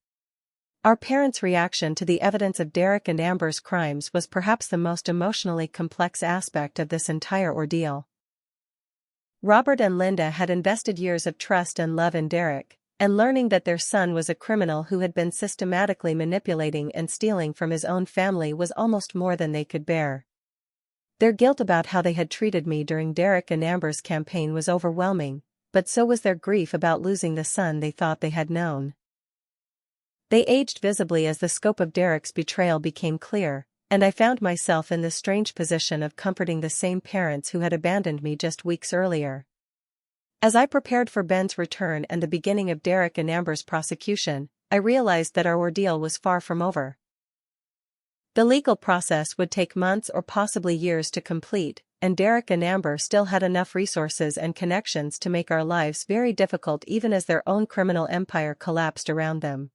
Our parents' reaction to the evidence of Derek and Amber's crimes was perhaps the most emotionally complex aspect of this entire ordeal. Robert and Linda had invested years of trust and love in Derek, and learning that their son was a criminal who had been systematically manipulating and stealing from his own family was almost more than they could bear. Their guilt about how they had treated me during Derek and Amber's campaign was overwhelming, but so was their grief about losing the son they thought they had known. They aged visibly as the scope of Derek's betrayal became clear, and I found myself in the strange position of comforting the same parents who had abandoned me just weeks earlier. As I prepared for Ben's return and the beginning of Derek and Amber's prosecution, I realized that our ordeal was far from over. The legal process would take months or possibly years to complete, and Derek and Amber still had enough resources and connections to make our lives very difficult even as their own criminal empire collapsed around them.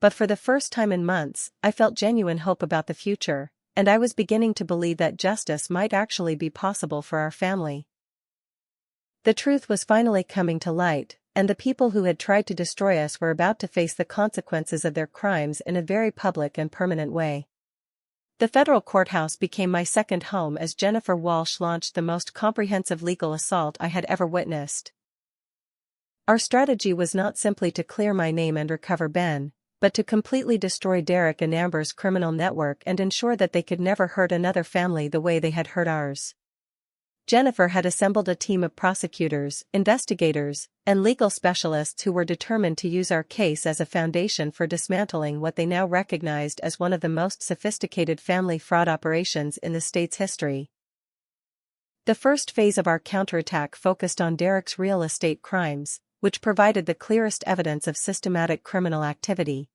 But for the first time in months, I felt genuine hope about the future, and I was beginning to believe that justice might actually be possible for our family. The truth was finally coming to light, and the people who had tried to destroy us were about to face the consequences of their crimes in a very public and permanent way. The federal courthouse became my second home as Jennifer Walsh launched the most comprehensive legal assault I had ever witnessed. Our strategy was not simply to clear my name and recover Ben, but to completely destroy Derek and Amber's criminal network and ensure that they could never hurt another family the way they had hurt ours. Jennifer had assembled a team of prosecutors, investigators, and legal specialists who were determined to use our case as a foundation for dismantling what they now recognized as one of the most sophisticated family fraud operations in the state's history. The first phase of our counterattack focused on Derek's real estate crimes, which provided the clearest evidence of systematic criminal activity.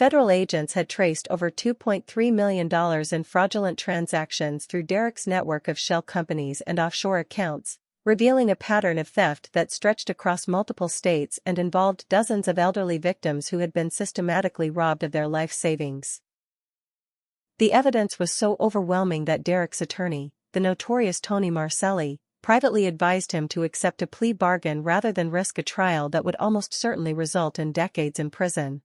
Federal agents had traced over $2.3 million in fraudulent transactions through Derek's network of shell companies and offshore accounts, revealing a pattern of theft that stretched across multiple states and involved dozens of elderly victims who had been systematically robbed of their life savings. The evidence was so overwhelming that Derek's attorney, the notorious Tony Marcelli, privately advised him to accept a plea bargain rather than risk a trial that would almost certainly result in decades in prison.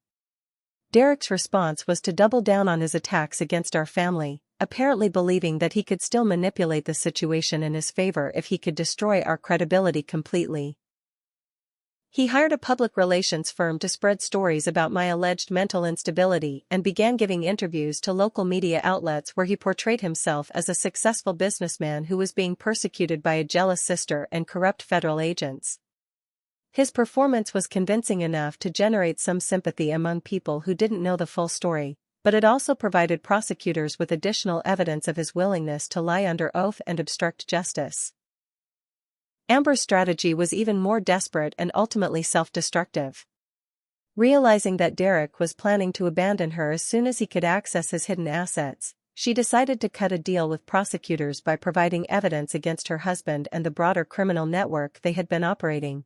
Derek's response was to double down on his attacks against our family, apparently believing that he could still manipulate the situation in his favor if he could destroy our credibility completely. He hired a public relations firm to spread stories about my alleged mental instability and began giving interviews to local media outlets where he portrayed himself as a successful businessman who was being persecuted by a jealous sister and corrupt federal agents. His performance was convincing enough to generate some sympathy among people who didn't know the full story, but it also provided prosecutors with additional evidence of his willingness to lie under oath and obstruct justice. Amber's strategy was even more desperate and ultimately self-destructive. Realizing that Derek was planning to abandon her as soon as he could access his hidden assets, she decided to cut a deal with prosecutors by providing evidence against her husband and the broader criminal network they had been operating.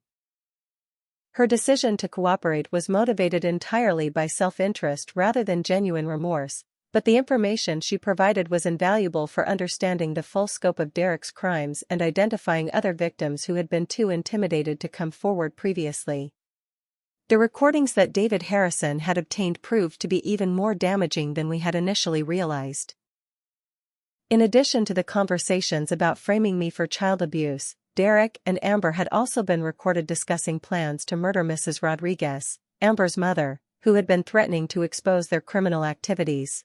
Her decision to cooperate was motivated entirely by self-interest rather than genuine remorse, but the information she provided was invaluable for understanding the full scope of Derek's crimes and identifying other victims who had been too intimidated to come forward previously. The recordings that David Harrison had obtained proved to be even more damaging than we had initially realized. In addition to the conversations about framing me for child abuse, Derek and Amber had also been recorded discussing plans to murder Mrs. Rodriguez, Amber's mother, who had been threatening to expose their criminal activities.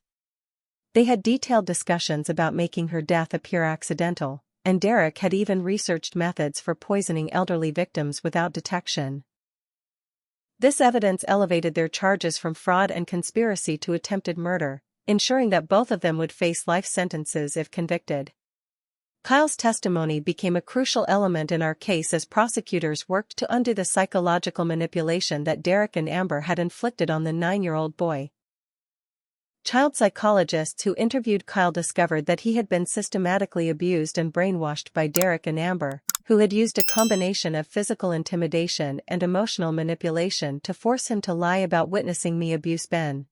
They had detailed discussions about making her death appear accidental, and Derek had even researched methods for poisoning elderly victims without detection. This evidence elevated their charges from fraud and conspiracy to attempted murder, ensuring that both of them would face life sentences if convicted. Kyle's testimony became a crucial element in our case as prosecutors worked to undo the psychological manipulation that Derek and Amber had inflicted on the 9-year-old boy. Child psychologists who interviewed Kyle discovered that he had been systematically abused and brainwashed by Derek and Amber, who had used a combination of physical intimidation and emotional manipulation to force him to lie about witnessing me abuse Ben.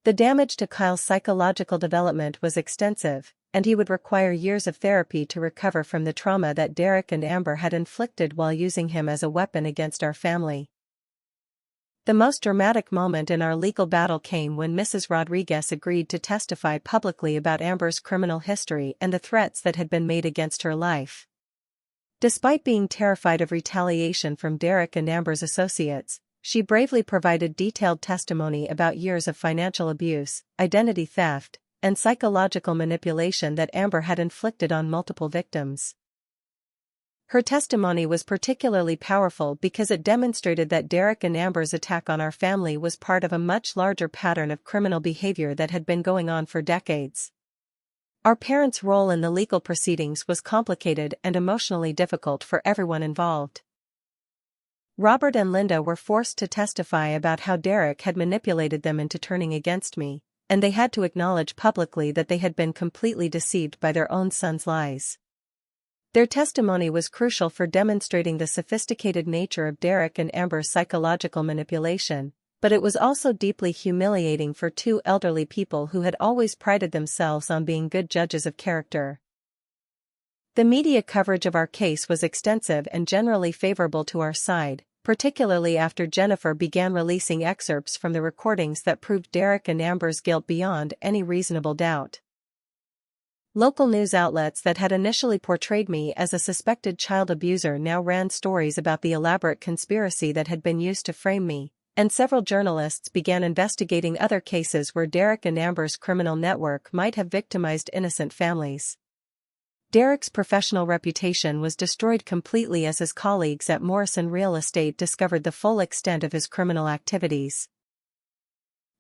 The damage to Kyle's psychological development was extensive, and he would require years of therapy to recover from the trauma that Derek and Amber had inflicted while using him as a weapon against our family. The most dramatic moment in our legal battle came when Mrs. Rodriguez agreed to testify publicly about Amber's criminal history and the threats that had been made against her life. Despite being terrified of retaliation from Derek and Amber's associates, she bravely provided detailed testimony about years of financial abuse, identity theft, and psychological manipulation that Amber had inflicted on multiple victims. Her testimony was particularly powerful because it demonstrated that Derek and Amber's attack on our family was part of a much larger pattern of criminal behavior that had been going on for decades. Our parents' role in the legal proceedings was complicated and emotionally difficult for everyone involved. Robert and Linda were forced to testify about how Derek had manipulated them into turning against me, and they had to acknowledge publicly that they had been completely deceived by their own son's lies. Their testimony was crucial for demonstrating the sophisticated nature of Derek and Amber's psychological manipulation, but it was also deeply humiliating for two elderly people who had always prided themselves on being good judges of character. The media coverage of our case was extensive and generally favorable to our side, particularly after Jennifer began releasing excerpts from the recordings that proved Derek and Amber's guilt beyond any reasonable doubt. Local news outlets that had initially portrayed me as a suspected child abuser now ran stories about the elaborate conspiracy that had been used to frame me, and several journalists began investigating other cases where Derek and Amber's criminal network might have victimized innocent families. Derek's professional reputation was destroyed completely as his colleagues at Morrison Real Estate discovered the full extent of his criminal activities.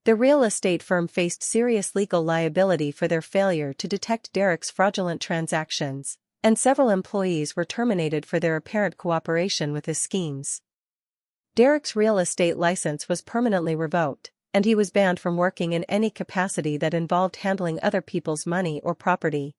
The real estate firm faced serious legal liability for their failure to detect Derek's fraudulent transactions, and several employees were terminated for their apparent cooperation with his schemes. Derek's real estate license was permanently revoked, and he was banned from working in any capacity that involved handling other people's money or property.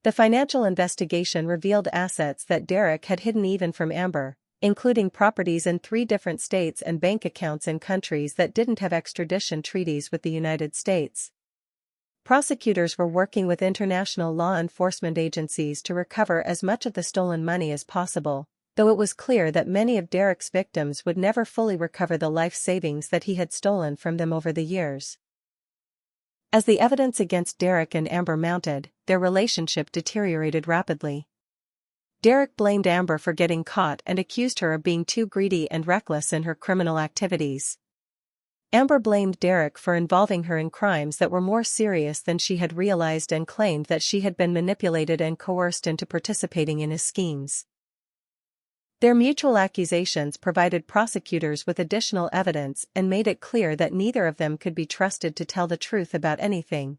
The financial investigation revealed assets that Derek had hidden even from Amber, including properties in 3 different states and bank accounts in countries that didn't have extradition treaties with the United States. Prosecutors were working with international law enforcement agencies to recover as much of the stolen money as possible, though it was clear that many of Derek's victims would never fully recover the life savings that he had stolen from them over the years. As the evidence against Derek and Amber mounted, their relationship deteriorated rapidly. Derek blamed Amber for getting caught and accused her of being too greedy and reckless in her criminal activities. Amber blamed Derek for involving her in crimes that were more serious than she had realized and claimed that she had been manipulated and coerced into participating in his schemes. Their mutual accusations provided prosecutors with additional evidence and made it clear that neither of them could be trusted to tell the truth about anything.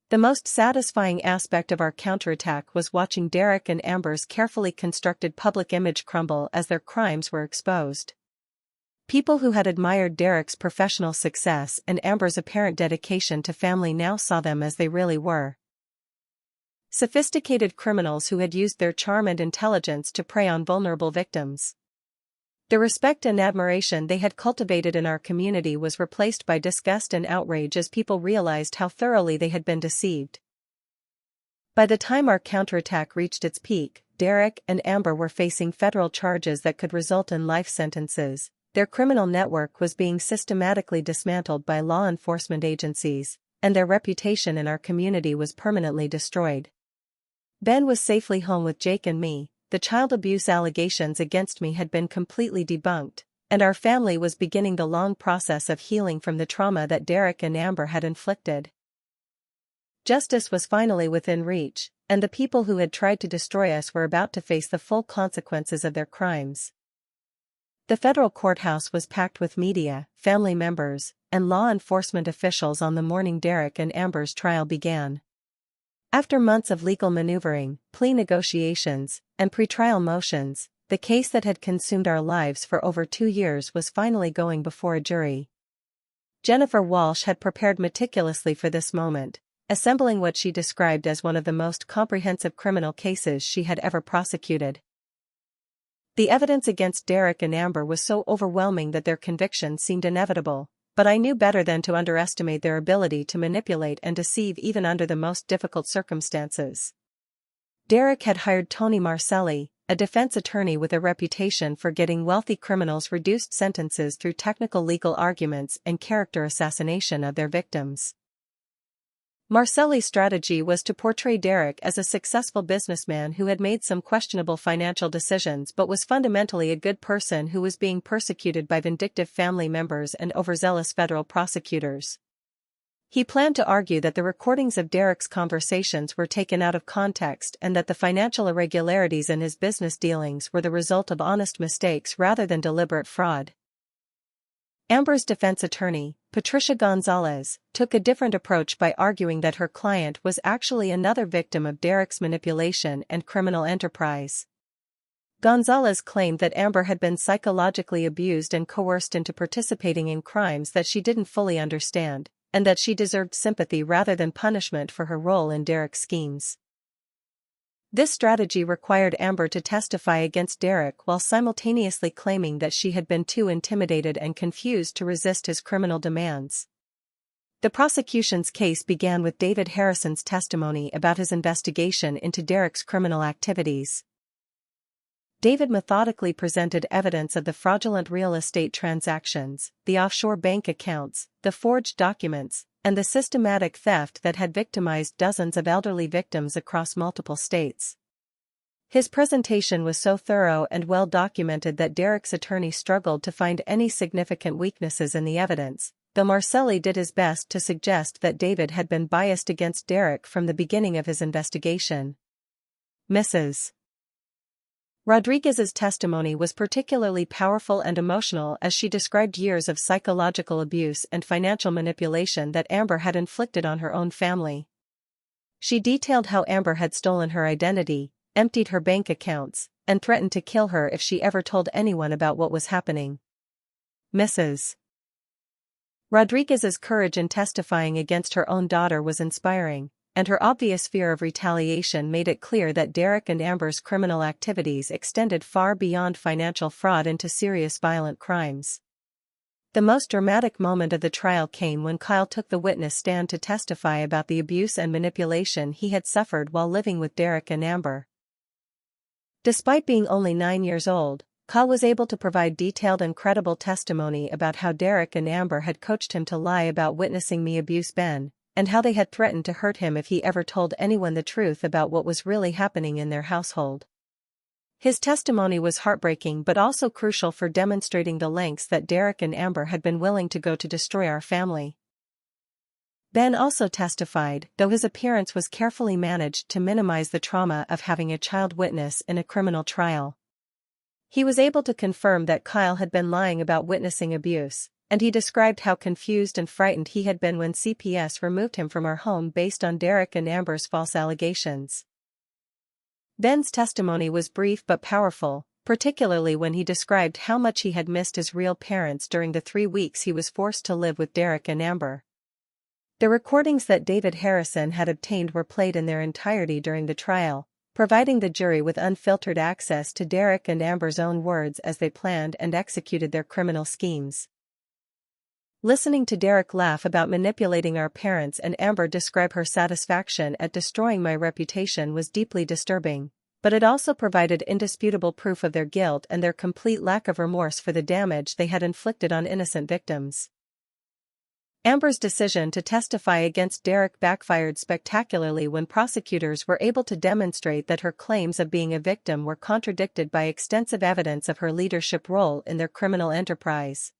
The most satisfying aspect of our counterattack was watching Derek and Amber's carefully constructed public image crumble as their crimes were exposed. People who had admired Derek's professional success and Amber's apparent dedication to family now saw them as they really were. Sophisticated criminals who had used their charm and intelligence to prey on vulnerable victims. The respect and admiration they had cultivated in our community was replaced by disgust and outrage as people realized how thoroughly they had been deceived. By the time our counterattack reached its peak, Derek and Amber were facing federal charges that could result in life sentences. Their criminal network was being systematically dismantled by law enforcement agencies, and their reputation in our community was permanently destroyed. Ben was safely home with Jake and me. The child abuse allegations against me had been completely debunked, and our family was beginning the long process of healing from the trauma that Derek and Amber had inflicted. Justice was finally within reach, and the people who had tried to destroy us were about to face the full consequences of their crimes. The federal courthouse was packed with media, family members, and law enforcement officials on the morning Derek and Amber's trial began. After months of legal maneuvering, plea negotiations, and pretrial motions, the case that had consumed our lives for over 2 years was finally going before a jury. Jennifer Walsh had prepared meticulously for this moment, assembling what she described as one of the most comprehensive criminal cases she had ever prosecuted. The evidence against Derek and Amber was so overwhelming that their conviction seemed inevitable, but I knew better than to underestimate their ability to manipulate and deceive even under the most difficult circumstances. Derek had hired Tony Marcelli, a defense attorney with a reputation for getting wealthy criminals reduced sentences through technical legal arguments and character assassination of their victims. Marcelli's strategy was to portray Derek as a successful businessman who had made some questionable financial decisions but was fundamentally a good person who was being persecuted by vindictive family members and overzealous federal prosecutors. He planned to argue that the recordings of Derek's conversations were taken out of context and that the financial irregularities in his business dealings were the result of honest mistakes rather than deliberate fraud. Amber's defense attorney, Patricia Gonzalez, took a different approach by arguing that her client was actually another victim of Derek's manipulation and criminal enterprise. Gonzalez claimed that Amber had been psychologically abused and coerced into participating in crimes that she didn't fully understand, and that she deserved sympathy rather than punishment for her role in Derek's schemes. This strategy required Amber to testify against Derek while simultaneously claiming that she had been too intimidated and confused to resist his criminal demands. The prosecution's case began with David Harrison's testimony about his investigation into Derek's criminal activities. David methodically presented evidence of the fraudulent real estate transactions, the offshore bank accounts, the forged documents, and the systematic theft that had victimized dozens of elderly victims across multiple states. His presentation was so thorough and well documented that Derek's attorney struggled to find any significant weaknesses in the evidence, though Marcelli did his best to suggest that David had been biased against Derek from the beginning of his investigation. Mrs. Rodriguez's testimony was particularly powerful and emotional as she described years of psychological abuse and financial manipulation that Amber had inflicted on her own family. She detailed how Amber had stolen her identity, emptied her bank accounts, and threatened to kill her if she ever told anyone about what was happening. Mrs. Rodriguez's courage in testifying against her own daughter was inspiring, and her obvious fear of retaliation made it clear that Derek and Amber's criminal activities extended far beyond financial fraud into serious violent crimes. The most dramatic moment of the trial came when Kyle took the witness stand to testify about the abuse and manipulation he had suffered while living with Derek and Amber. Despite being only 9 years old, Kyle was able to provide detailed and credible testimony about how Derek and Amber had coached him to lie about witnessing me abuse Ben, and how they had threatened to hurt him if he ever told anyone the truth about what was really happening in their household. His testimony was heartbreaking but also crucial for demonstrating the lengths that Derek and Amber had been willing to go to destroy our family. Ben also testified, though his appearance was carefully managed to minimize the trauma of having a child witness in a criminal trial. He was able to confirm that Kyle had been lying about witnessing abuse, and he described how confused and frightened he had been when CPS removed him from our home based on Derek and Amber's false allegations. Ben's testimony was brief but powerful, particularly when he described how much he had missed his real parents during the 3 weeks he was forced to live with Derek and Amber. The recordings that David Harrison had obtained were played in their entirety during the trial, providing the jury with unfiltered access to Derek and Amber's own words as they planned and executed their criminal schemes. Listening to Derek laugh about manipulating our parents and Amber describe her satisfaction at destroying my reputation was deeply disturbing, but it also provided indisputable proof of their guilt and their complete lack of remorse for the damage they had inflicted on innocent victims. Amber's decision to testify against Derek backfired spectacularly when prosecutors were able to demonstrate that her claims of being a victim were contradicted by extensive evidence of her leadership role in their criminal enterprise.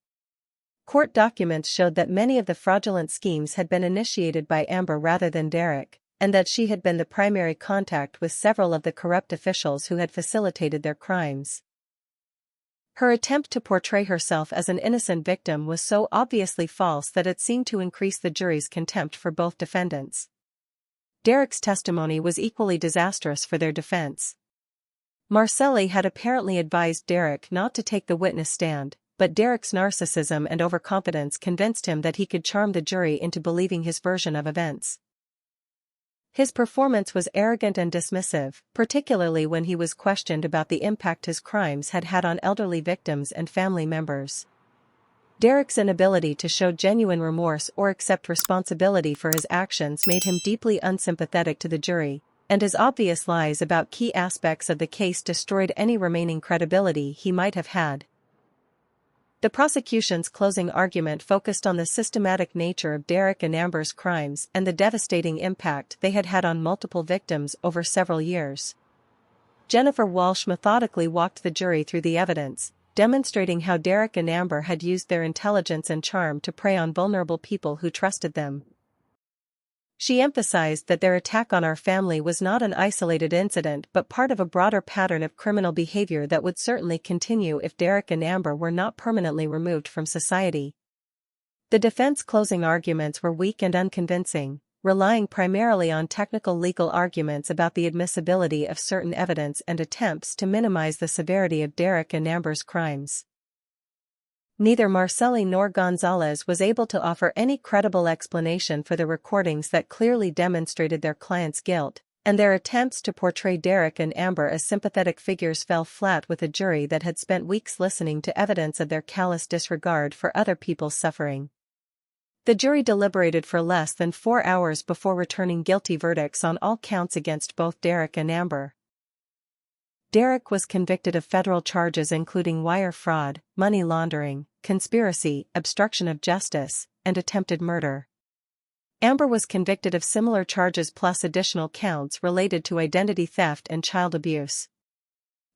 Court documents showed that many of the fraudulent schemes had been initiated by Amber rather than Derek, and that she had been the primary contact with several of the corrupt officials who had facilitated their crimes. Her attempt to portray herself as an innocent victim was so obviously false that it seemed to increase the jury's contempt for both defendants. Derek's testimony was equally disastrous for their defense. Marcelli had apparently advised Derek not to take the witness stand, but Derek's narcissism and overconfidence convinced him that he could charm the jury into believing his version of events. His performance was arrogant and dismissive, particularly when he was questioned about the impact his crimes had had on elderly victims and family members. Derek's inability to show genuine remorse or accept responsibility for his actions made him deeply unsympathetic to the jury, and his obvious lies about key aspects of the case destroyed any remaining credibility he might have had. The prosecution's closing argument focused on the systematic nature of Derek and Amber's crimes and the devastating impact they had had on multiple victims over several years. Jennifer Walsh methodically walked the jury through the evidence, demonstrating how Derek and Amber had used their intelligence and charm to prey on vulnerable people who trusted them. She emphasized that their attack on our family was not an isolated incident but part of a broader pattern of criminal behavior that would certainly continue if Derek and Amber were not permanently removed from society. The defense closing arguments were weak and unconvincing, relying primarily on technical legal arguments about the admissibility of certain evidence and attempts to minimize the severity of Derek and Amber's crimes. Neither Marcelli nor Gonzalez was able to offer any credible explanation for the recordings that clearly demonstrated their client's guilt, and their attempts to portray Derek and Amber as sympathetic figures fell flat with a jury that had spent weeks listening to evidence of their callous disregard for other people's suffering. The jury deliberated for less than 4 hours before returning guilty verdicts on all counts against both Derek and Amber. Derek was convicted of federal charges including wire fraud, money laundering, conspiracy, obstruction of justice, and attempted murder. Amber was convicted of similar charges plus additional counts related to identity theft and child abuse.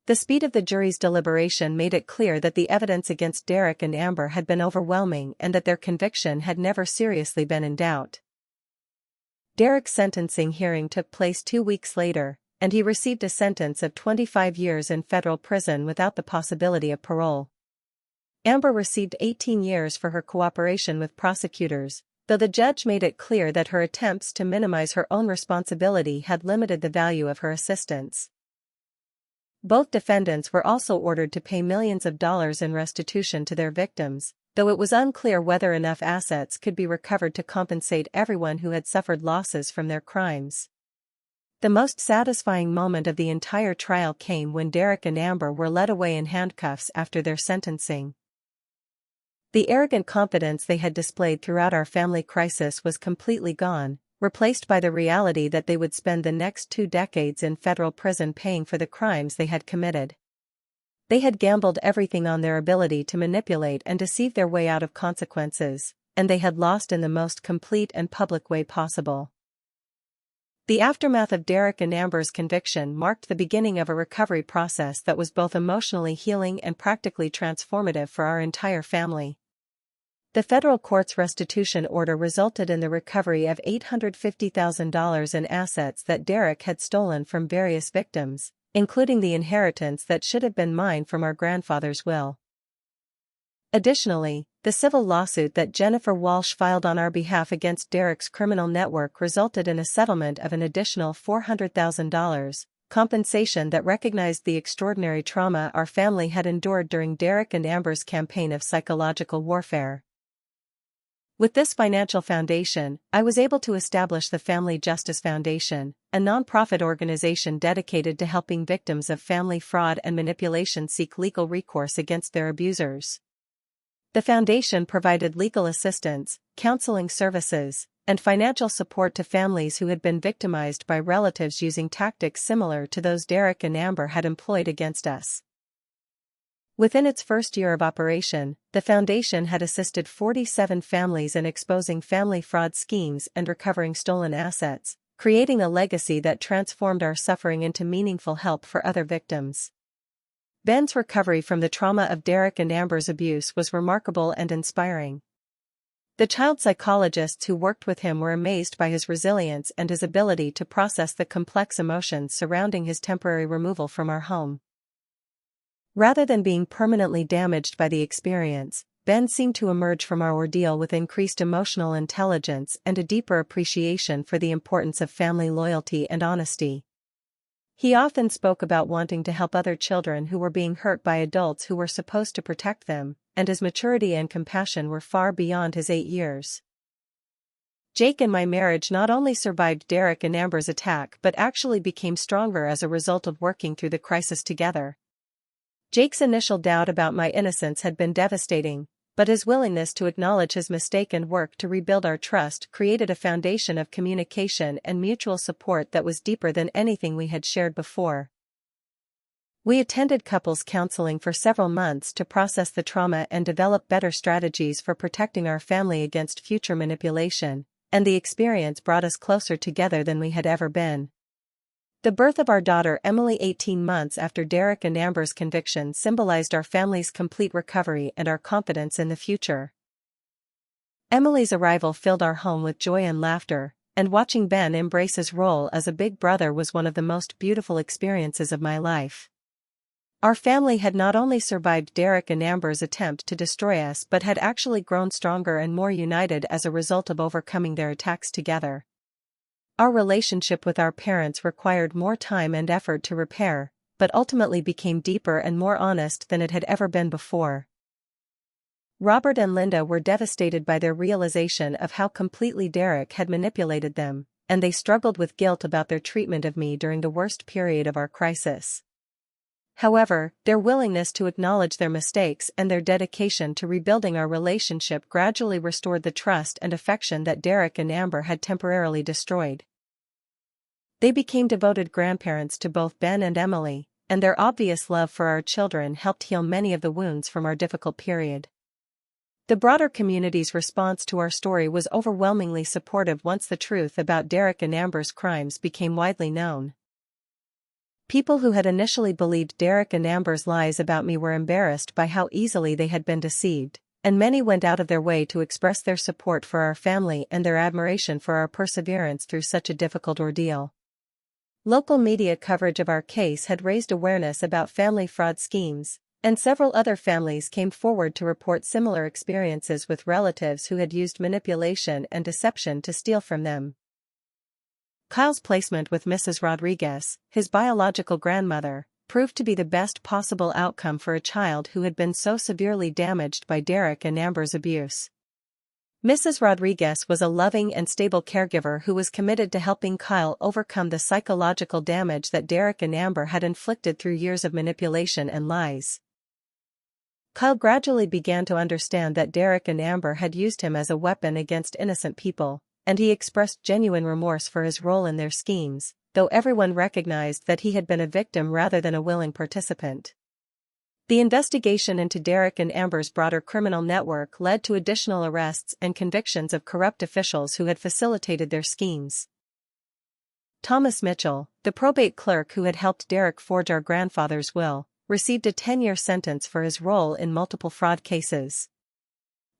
The speed of the jury's deliberation made it clear that the evidence against Derek and Amber had been overwhelming and that their conviction had never seriously been in doubt. Derek's sentencing hearing took place 2 weeks later, and he received a sentence of 25 years in federal prison without the possibility of parole. Amber received 18 years for her cooperation with prosecutors, though the judge made it clear that her attempts to minimize her own responsibility had limited the value of her assistance. Both defendants were also ordered to pay millions of dollars in restitution to their victims, though it was unclear whether enough assets could be recovered to compensate everyone who had suffered losses from their crimes. The most satisfying moment of the entire trial came when Derek and Amber were led away in handcuffs after their sentencing. The arrogant confidence they had displayed throughout our family crisis was completely gone, replaced by the reality that they would spend the next 2 decades in federal prison paying for the crimes they had committed. They had gambled everything on their ability to manipulate and deceive their way out of consequences, and they had lost in the most complete and public way possible. The aftermath of Derek and Amber's conviction marked the beginning of a recovery process that was both emotionally healing and practically transformative for our entire family. The federal court's restitution order resulted in the recovery of $850,000 in assets that Derek had stolen from various victims, including the inheritance that should have been mine from our grandfather's will. Additionally, the civil lawsuit that Jennifer Walsh filed on our behalf against Derek's criminal network resulted in a settlement of an additional $400,000, compensation that recognized the extraordinary trauma our family had endured during Derek and Amber's campaign of psychological warfare. With this financial foundation, I was able to establish the Family Justice Foundation, a nonprofit organization dedicated to helping victims of family fraud and manipulation seek legal recourse against their abusers. The foundation provided legal assistance, counseling services, and financial support to families who had been victimized by relatives using tactics similar to those Derek and Amber had employed against us. Within its first year of operation, the foundation had assisted 47 families in exposing family fraud schemes and recovering stolen assets, creating a legacy that transformed our suffering into meaningful help for other victims. Ben's recovery from the trauma of Derek and Amber's abuse was remarkable and inspiring. The child psychologists who worked with him were amazed by his resilience and his ability to process the complex emotions surrounding his temporary removal from our home. Rather than being permanently damaged by the experience, Ben seemed to emerge from our ordeal with increased emotional intelligence and a deeper appreciation for the importance of family loyalty and honesty. He often spoke about wanting to help other children who were being hurt by adults who were supposed to protect them, and his maturity and compassion were far beyond his 8 years. Jake and my marriage not only survived Derek and Amber's attack but actually became stronger as a result of working through the crisis together. Jake's initial doubt about my innocence had been devastating, but his willingness to acknowledge his mistake and work to rebuild our trust created a foundation of communication and mutual support that was deeper than anything we had shared before. We attended couples counseling for several months to process the trauma and develop better strategies for protecting our family against future manipulation, and the experience brought us closer together than we had ever been. The birth of our daughter Emily 18 months after Derek and Amber's conviction symbolized our family's complete recovery and our confidence in the future. Emily's arrival filled our home with joy and laughter, and watching Ben embrace his role as a big brother was one of the most beautiful experiences of my life. Our family had not only survived Derek and Amber's attempt to destroy us but had actually grown stronger and more united as a result of overcoming their attacks together. Our relationship with our parents required more time and effort to repair, but ultimately became deeper and more honest than it had ever been before. Robert and Linda were devastated by their realization of how completely Derek had manipulated them, and they struggled with guilt about their treatment of me during the worst period of our crisis. However, their willingness to acknowledge their mistakes and their dedication to rebuilding our relationship gradually restored the trust and affection that Derek and Amber had temporarily destroyed. They became devoted grandparents to both Ben and Emily, and their obvious love for our children helped heal many of the wounds from our difficult period. The broader community's response to our story was overwhelmingly supportive once the truth about Derek and Amber's crimes became widely known. People who had initially believed Derek and Amber's lies about me were embarrassed by how easily they had been deceived, and many went out of their way to express their support for our family and their admiration for our perseverance through such a difficult ordeal. Local media coverage of our case had raised awareness about family fraud schemes, and several other families came forward to report similar experiences with relatives who had used manipulation and deception to steal from them. Kyle's placement with Mrs. Rodriguez, his biological grandmother, proved to be the best possible outcome for a child who had been so severely damaged by Derek and Amber's abuse. Mrs. Rodriguez was a loving and stable caregiver who was committed to helping Kyle overcome the psychological damage that Derek and Amber had inflicted through years of manipulation and lies. Kyle gradually began to understand that Derek and Amber had used him as a weapon against innocent people, and he expressed genuine remorse for his role in their schemes, though everyone recognized that he had been a victim rather than a willing participant. The investigation into Derek and Amber's broader criminal network led to additional arrests and convictions of corrupt officials who had facilitated their schemes. Thomas Mitchell, the probate clerk who had helped Derek forge our grandfather's will, received a 10-year sentence for his role in multiple fraud cases.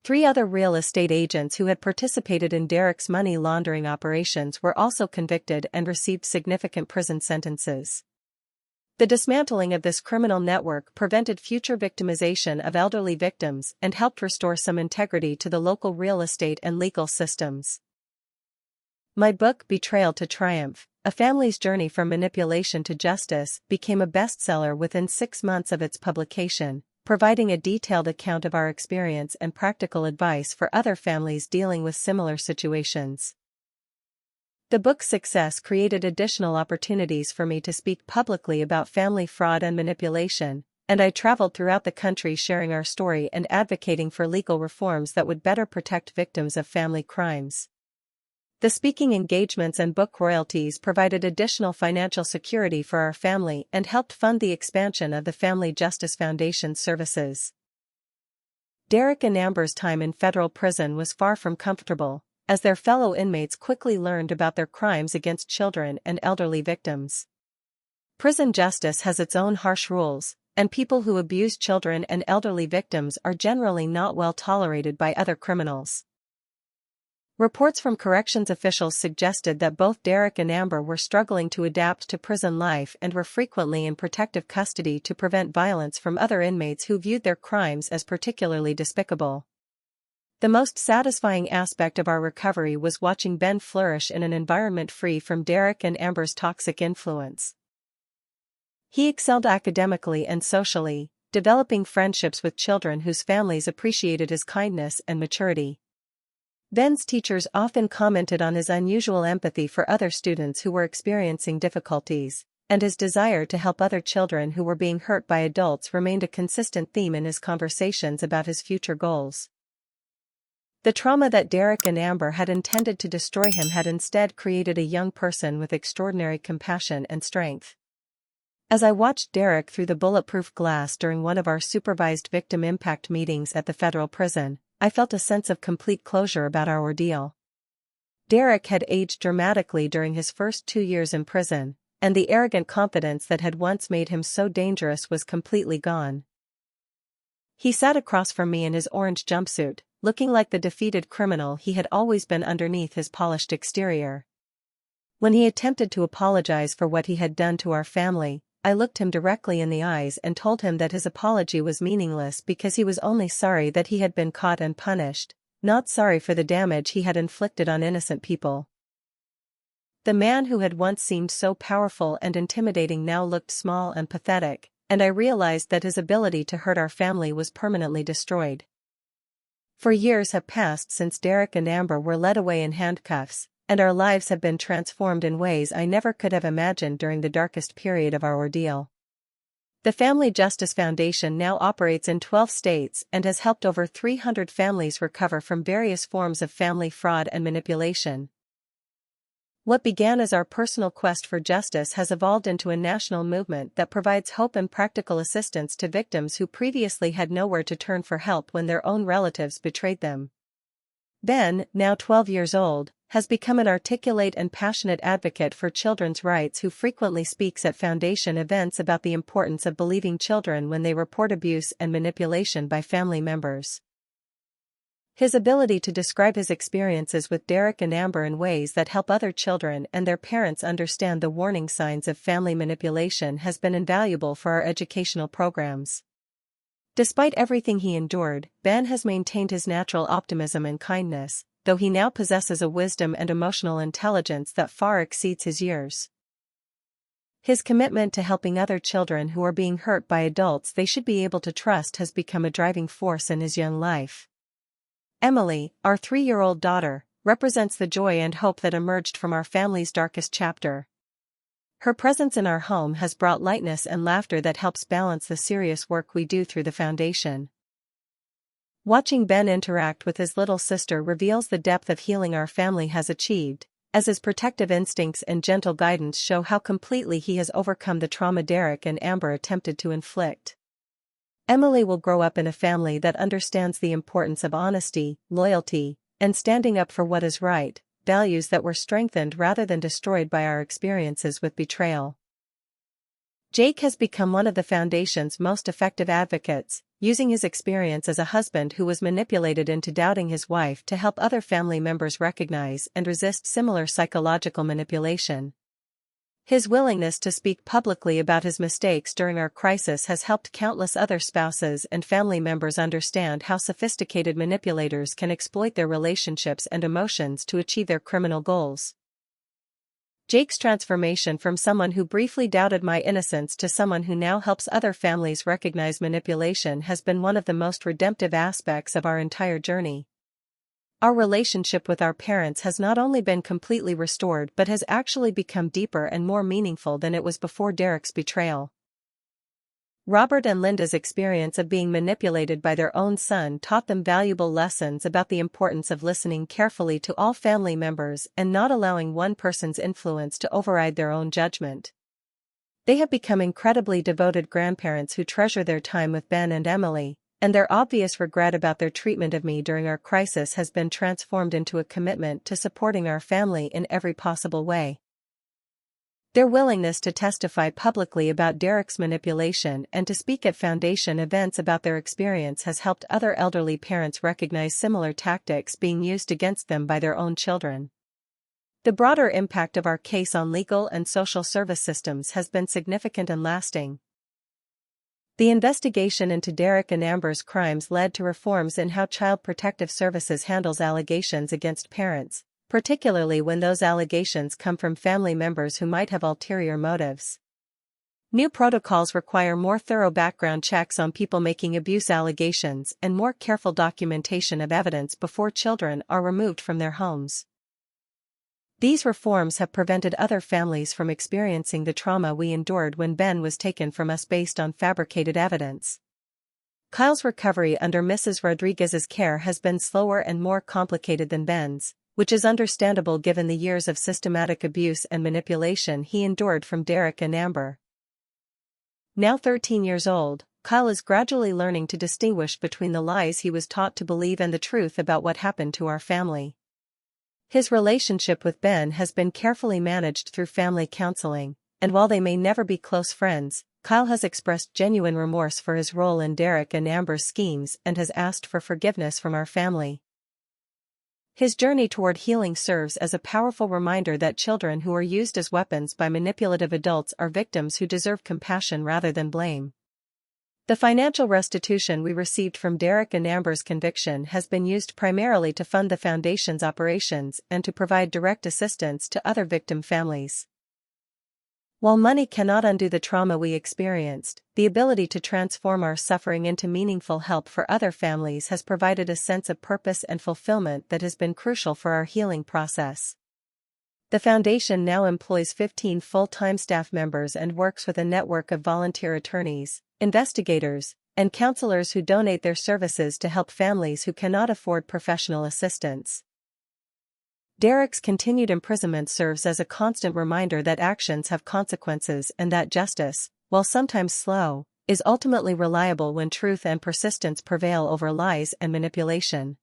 3 other real estate agents who had participated in Derek's money laundering operations were also convicted and received significant prison sentences. The dismantling of this criminal network prevented future victimization of elderly victims and helped restore some integrity to the local real estate and legal systems. My book Betrayal to Triumph, A Family's Journey from Manipulation to Justice, became a bestseller within 6 months of its publication, providing a detailed account of our experience and practical advice for other families dealing with similar situations. The book's success created additional opportunities for me to speak publicly about family fraud and manipulation, and I traveled throughout the country sharing our story and advocating for legal reforms that would better protect victims of family crimes. The speaking engagements and book royalties provided additional financial security for our family and helped fund the expansion of the Family Justice Foundation's services. Derek and Amber's time in federal prison was far from comfortable, as their fellow inmates quickly learned about their crimes against children and elderly victims. Prison justice has its own harsh rules, and people who abuse children and elderly victims are generally not well tolerated by other criminals. Reports from corrections officials suggested that both Derek and Amber were struggling to adapt to prison life and were frequently in protective custody to prevent violence from other inmates who viewed their crimes as particularly despicable. The most satisfying aspect of our recovery was watching Ben flourish in an environment free from Derek and Amber's toxic influence. He excelled academically and socially, developing friendships with children whose families appreciated his kindness and maturity. Ben's teachers often commented on his unusual empathy for other students who were experiencing difficulties, and his desire to help other children who were being hurt by adults remained a consistent theme in his conversations about his future goals. The trauma that Derek and Amber had intended to destroy him had instead created a young person with extraordinary compassion and strength. As I watched Derek through the bulletproof glass during one of our supervised victim impact meetings at the federal prison, I felt a sense of complete closure about our ordeal. Derek had aged dramatically during his first 2 years in prison, and the arrogant confidence that had once made him so dangerous was completely gone. He sat across from me in his orange jumpsuit, looking like the defeated criminal he had always been underneath his polished exterior. When he attempted to apologize for what he had done to our family, I looked him directly in the eyes and told him that his apology was meaningless because he was only sorry that he had been caught and punished, not sorry for the damage he had inflicted on innocent people. The man who had once seemed so powerful and intimidating now looked small and pathetic, and I realized that his ability to hurt our family was permanently destroyed. For years have passed since Derek and Amber were led away in handcuffs, and our lives have been transformed in ways I never could have imagined during the darkest period of our ordeal. The Family Justice Foundation now operates in 12 states and has helped over 300 families recover from various forms of family fraud and manipulation. What began as our personal quest for justice has evolved into a national movement that provides hope and practical assistance to victims who previously had nowhere to turn for help when their own relatives betrayed them. Ben, now 12 years old, has become an articulate and passionate advocate for children's rights who frequently speaks at foundation events about the importance of believing children when they report abuse and manipulation by family members. His ability to describe his experiences with Derek and Amber in ways that help other children and their parents understand the warning signs of family manipulation has been invaluable for our educational programs. Despite everything he endured, Ben has maintained his natural optimism and kindness, though he now possesses a wisdom and emotional intelligence that far exceeds his years. His commitment to helping other children who are being hurt by adults they should be able to trust has become a driving force in his young life. Emily, our 3-year-old daughter, represents the joy and hope that emerged from our family's darkest chapter. Her presence in our home has brought lightness and laughter that helps balance the serious work we do through the foundation. Watching Ben interact with his little sister reveals the depth of healing our family has achieved, as his protective instincts and gentle guidance show how completely he has overcome the trauma Derek and Amber attempted to inflict. Emily will grow up in a family that understands the importance of honesty, loyalty, and standing up for what is right, values that were strengthened rather than destroyed by our experiences with betrayal. Jake has become one of the foundation's most effective advocates, using his experience as a husband who was manipulated into doubting his wife to help other family members recognize and resist similar psychological manipulation. His willingness to speak publicly about his mistakes during our crisis has helped countless other spouses and family members understand how sophisticated manipulators can exploit their relationships and emotions to achieve their criminal goals. Jake's transformation from someone who briefly doubted my innocence to someone who now helps other families recognize manipulation has been one of the most redemptive aspects of our entire journey. Our relationship with our parents has not only been completely restored but has actually become deeper and more meaningful than it was before Derek's betrayal. Robert and Linda's experience of being manipulated by their own son taught them valuable lessons about the importance of listening carefully to all family members and not allowing one person's influence to override their own judgment. They have become incredibly devoted grandparents who treasure their time with Ben and Emily, and their obvious regret about their treatment of me during our crisis has been transformed into a commitment to supporting our family in every possible way. Their willingness to testify publicly about Derek's manipulation and to speak at Foundation events about their experience has helped other elderly parents recognize similar tactics being used against them by their own children. The broader impact of our case on legal and social service systems has been significant and lasting. The investigation into Derek and Amber's crimes led to reforms in how Child Protective Services handles allegations against parents, particularly when those allegations come from family members who might have ulterior motives. New protocols require more thorough background checks on people making abuse allegations and more careful documentation of evidence before children are removed from their homes. These reforms have prevented other families from experiencing the trauma we endured when Ben was taken from us based on fabricated evidence. Kyle's recovery under Mrs. Rodriguez's care has been slower and more complicated than Ben's, which is understandable given the years of systematic abuse and manipulation he endured from Derek and Amber. Now 13 years old, Kyle is gradually learning to distinguish between the lies he was taught to believe and the truth about what happened to our family. His relationship with Ben has been carefully managed through family counseling, and while they may never be close friends, Kyle has expressed genuine remorse for his role in Derek and Amber's schemes and has asked for forgiveness from our family. His journey toward healing serves as a powerful reminder that children who are used as weapons by manipulative adults are victims who deserve compassion rather than blame. The financial restitution we received from Derek and Amber's conviction has been used primarily to fund the Foundation's operations and to provide direct assistance to other victim families. While money cannot undo the trauma we experienced, the ability to transform our suffering into meaningful help for other families has provided a sense of purpose and fulfillment that has been crucial for our healing process. The Foundation now employs 15 full-time staff members and works with a network of volunteer attorneys, investigators, and counselors who donate their services to help families who cannot afford professional assistance. Derek's continued imprisonment serves as a constant reminder that actions have consequences and that justice, while sometimes slow, is ultimately reliable when truth and persistence prevail over lies and manipulation.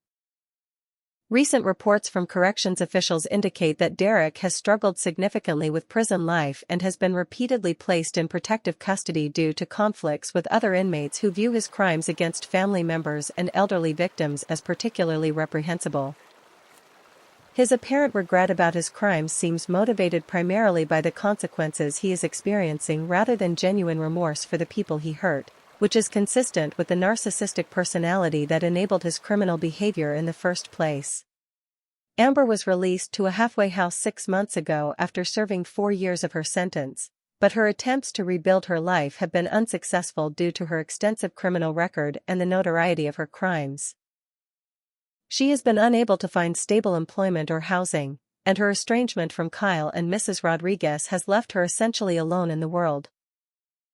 Recent reports from corrections officials indicate that Derek has struggled significantly with prison life and has been repeatedly placed in protective custody due to conflicts with other inmates who view his crimes against family members and elderly victims as particularly reprehensible. His apparent regret about his crimes seems motivated primarily by the consequences he is experiencing rather than genuine remorse for the people he hurt, which is consistent with the narcissistic personality that enabled his criminal behavior in the first place. Amber was released to a halfway house 6 months ago after serving 4 years of her sentence, but her attempts to rebuild her life have been unsuccessful due to her extensive criminal record and the notoriety of her crimes. She has been unable to find stable employment or housing, and her estrangement from Kyle and Mrs. Rodriguez has left her essentially alone in the world.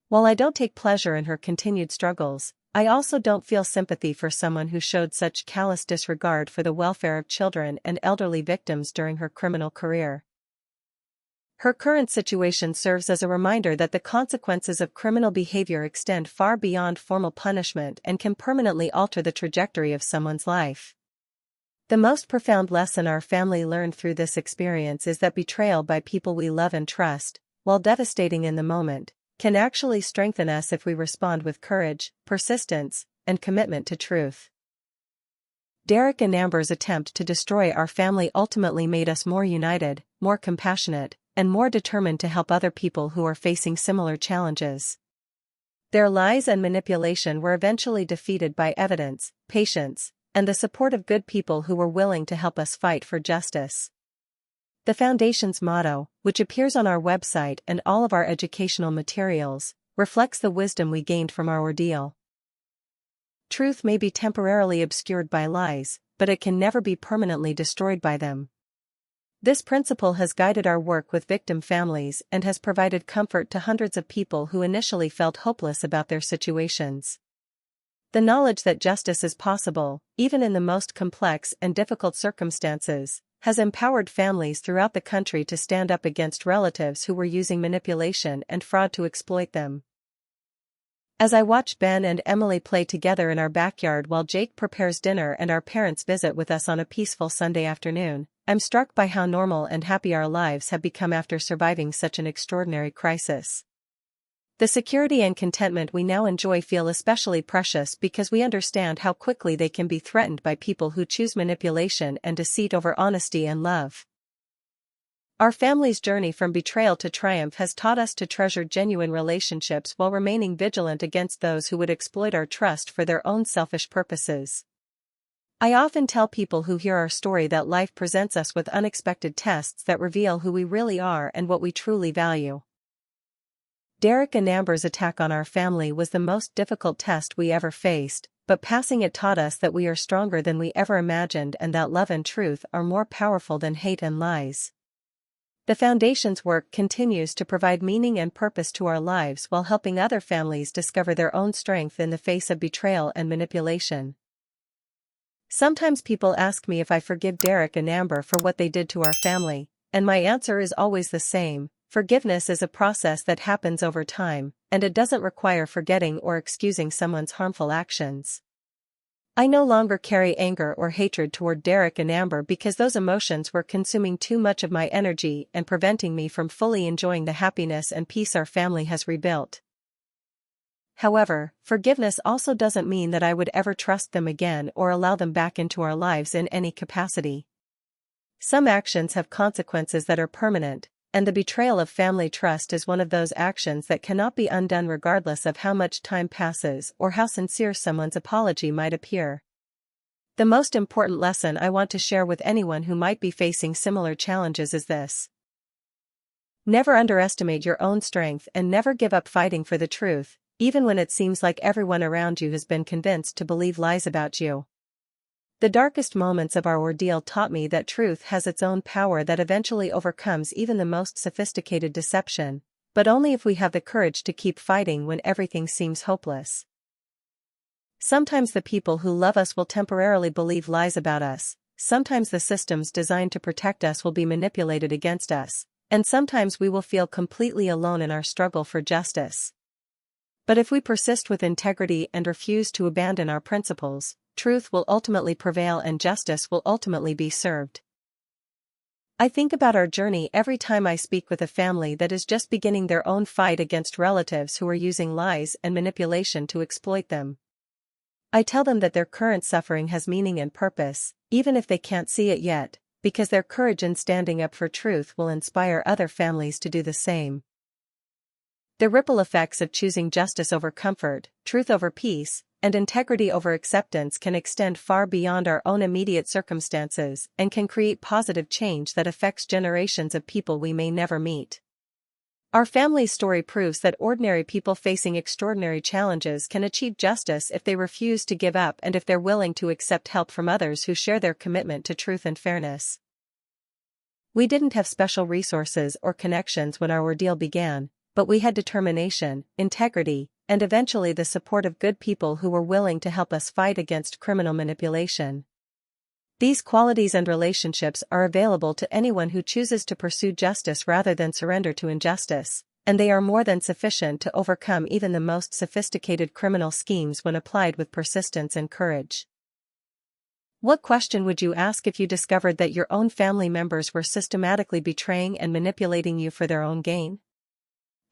While I don't take pleasure in her continued struggles, I also don't feel sympathy for someone who showed such callous disregard for the welfare of children and elderly victims during her criminal career. Her current situation serves as a reminder that the consequences of criminal behavior extend far beyond formal punishment and can permanently alter the trajectory of someone's life. The most profound lesson our family learned through this experience is that betrayal by people we love and trust, while devastating in the moment, can actually strengthen us if we respond with courage, persistence, and commitment to truth. Derek and Amber's attempt to destroy our family ultimately made us more united, more compassionate, and more determined to help other people who are facing similar challenges. Their lies and manipulation were eventually defeated by evidence, patience, and the support of good people who were willing to help us fight for justice. The Foundation's motto, which appears on our website and all of our educational materials, reflects the wisdom we gained from our ordeal. Truth may be temporarily obscured by lies, but it can never be permanently destroyed by them. This principle has guided our work with victim families and has provided comfort to hundreds of people who initially felt hopeless about their situations. The knowledge that justice is possible, even in the most complex and difficult circumstances, has empowered families throughout the country to stand up against relatives who were using manipulation and fraud to exploit them. As I watch Ben and Emily play together in our backyard while Jake prepares dinner and our parents visit with us on a peaceful Sunday afternoon, I'm struck by how normal and happy our lives have become after surviving such an extraordinary crisis. The security and contentment we now enjoy feel especially precious because we understand how quickly they can be threatened by people who choose manipulation and deceit over honesty and love. Our family's journey from betrayal to triumph has taught us to treasure genuine relationships while remaining vigilant against those who would exploit our trust for their own selfish purposes. I often tell people who hear our story that life presents us with unexpected tests that reveal who we really are and what we truly value. Derek and Amber's attack on our family was the most difficult test we ever faced, but passing it taught us that we are stronger than we ever imagined and that love and truth are more powerful than hate and lies. The Foundation's work continues to provide meaning and purpose to our lives while helping other families discover their own strength in the face of betrayal and manipulation. Sometimes people ask me if I forgive Derek and Amber for what they did to our family, and my answer is always the same: forgiveness is a process that happens over time, and it doesn't require forgetting or excusing someone's harmful actions. I no longer carry anger or hatred toward Derek and Amber because those emotions were consuming too much of my energy and preventing me from fully enjoying the happiness and peace our family has rebuilt. However, forgiveness also doesn't mean that I would ever trust them again or allow them back into our lives in any capacity. Some actions have consequences that are permanent, and the betrayal of family trust is one of those actions that cannot be undone regardless of how much time passes or how sincere someone's apology might appear. The most important lesson I want to share with anyone who might be facing similar challenges is this: never underestimate your own strength and never give up fighting for the truth, even when it seems like everyone around you has been convinced to believe lies about you. The darkest moments of our ordeal taught me that truth has its own power that eventually overcomes even the most sophisticated deception, but only if we have the courage to keep fighting when everything seems hopeless. Sometimes the people who love us will temporarily believe lies about us, sometimes the systems designed to protect us will be manipulated against us, and sometimes we will feel completely alone in our struggle for justice. But if we persist with integrity and refuse to abandon our principles, truth will ultimately prevail and justice will ultimately be served. I think about our journey every time I speak with a family that is just beginning their own fight against relatives who are using lies and manipulation to exploit them. I tell them that their current suffering has meaning and purpose, even if they can't see it yet, because their courage in standing up for truth will inspire other families to do the same. The ripple effects of choosing justice over comfort, truth over peace, and integrity over acceptance can extend far beyond our own immediate circumstances and can create positive change that affects generations of people we may never meet. Our family's story proves that ordinary people facing extraordinary challenges can achieve justice if they refuse to give up and if they're willing to accept help from others who share their commitment to truth and fairness. We didn't have special resources or connections when our ordeal began, but we had determination, integrity, and eventually the support of good people who were willing to help us fight against criminal manipulation. These qualities and relationships are available to anyone who chooses to pursue justice rather than surrender to injustice, and they are more than sufficient to overcome even the most sophisticated criminal schemes when applied with persistence and courage. What question would you ask if you discovered that your own family members were systematically betraying and manipulating you for their own gain?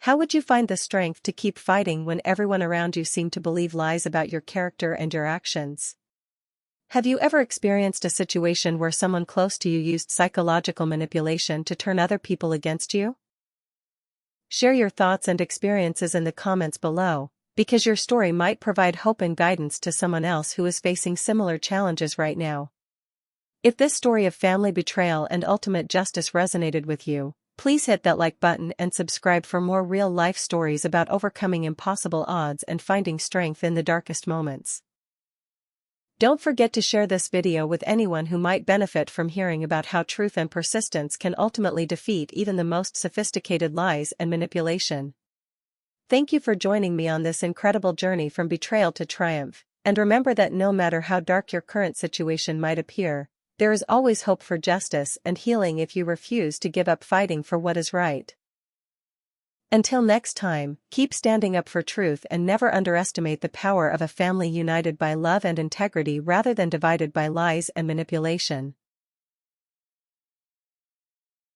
How would you find the strength to keep fighting when everyone around you seemed to believe lies about your character and your actions? Have you ever experienced a situation where someone close to you used psychological manipulation to turn other people against you? Share your thoughts and experiences in the comments below, because your story might provide hope and guidance to someone else who is facing similar challenges right now. If this story of family betrayal and ultimate justice resonated with you, please hit that like button and subscribe for more real-life stories about overcoming impossible odds and finding strength in the darkest moments. Don't forget to share this video with anyone who might benefit from hearing about how truth and persistence can ultimately defeat even the most sophisticated lies and manipulation. Thank you for joining me on this incredible journey from betrayal to triumph, and remember that no matter how dark your current situation might appear, there is always hope for justice and healing if you refuse to give up fighting for what is right. Until next time, keep standing up for truth and never underestimate the power of a family united by love and integrity rather than divided by lies and manipulation.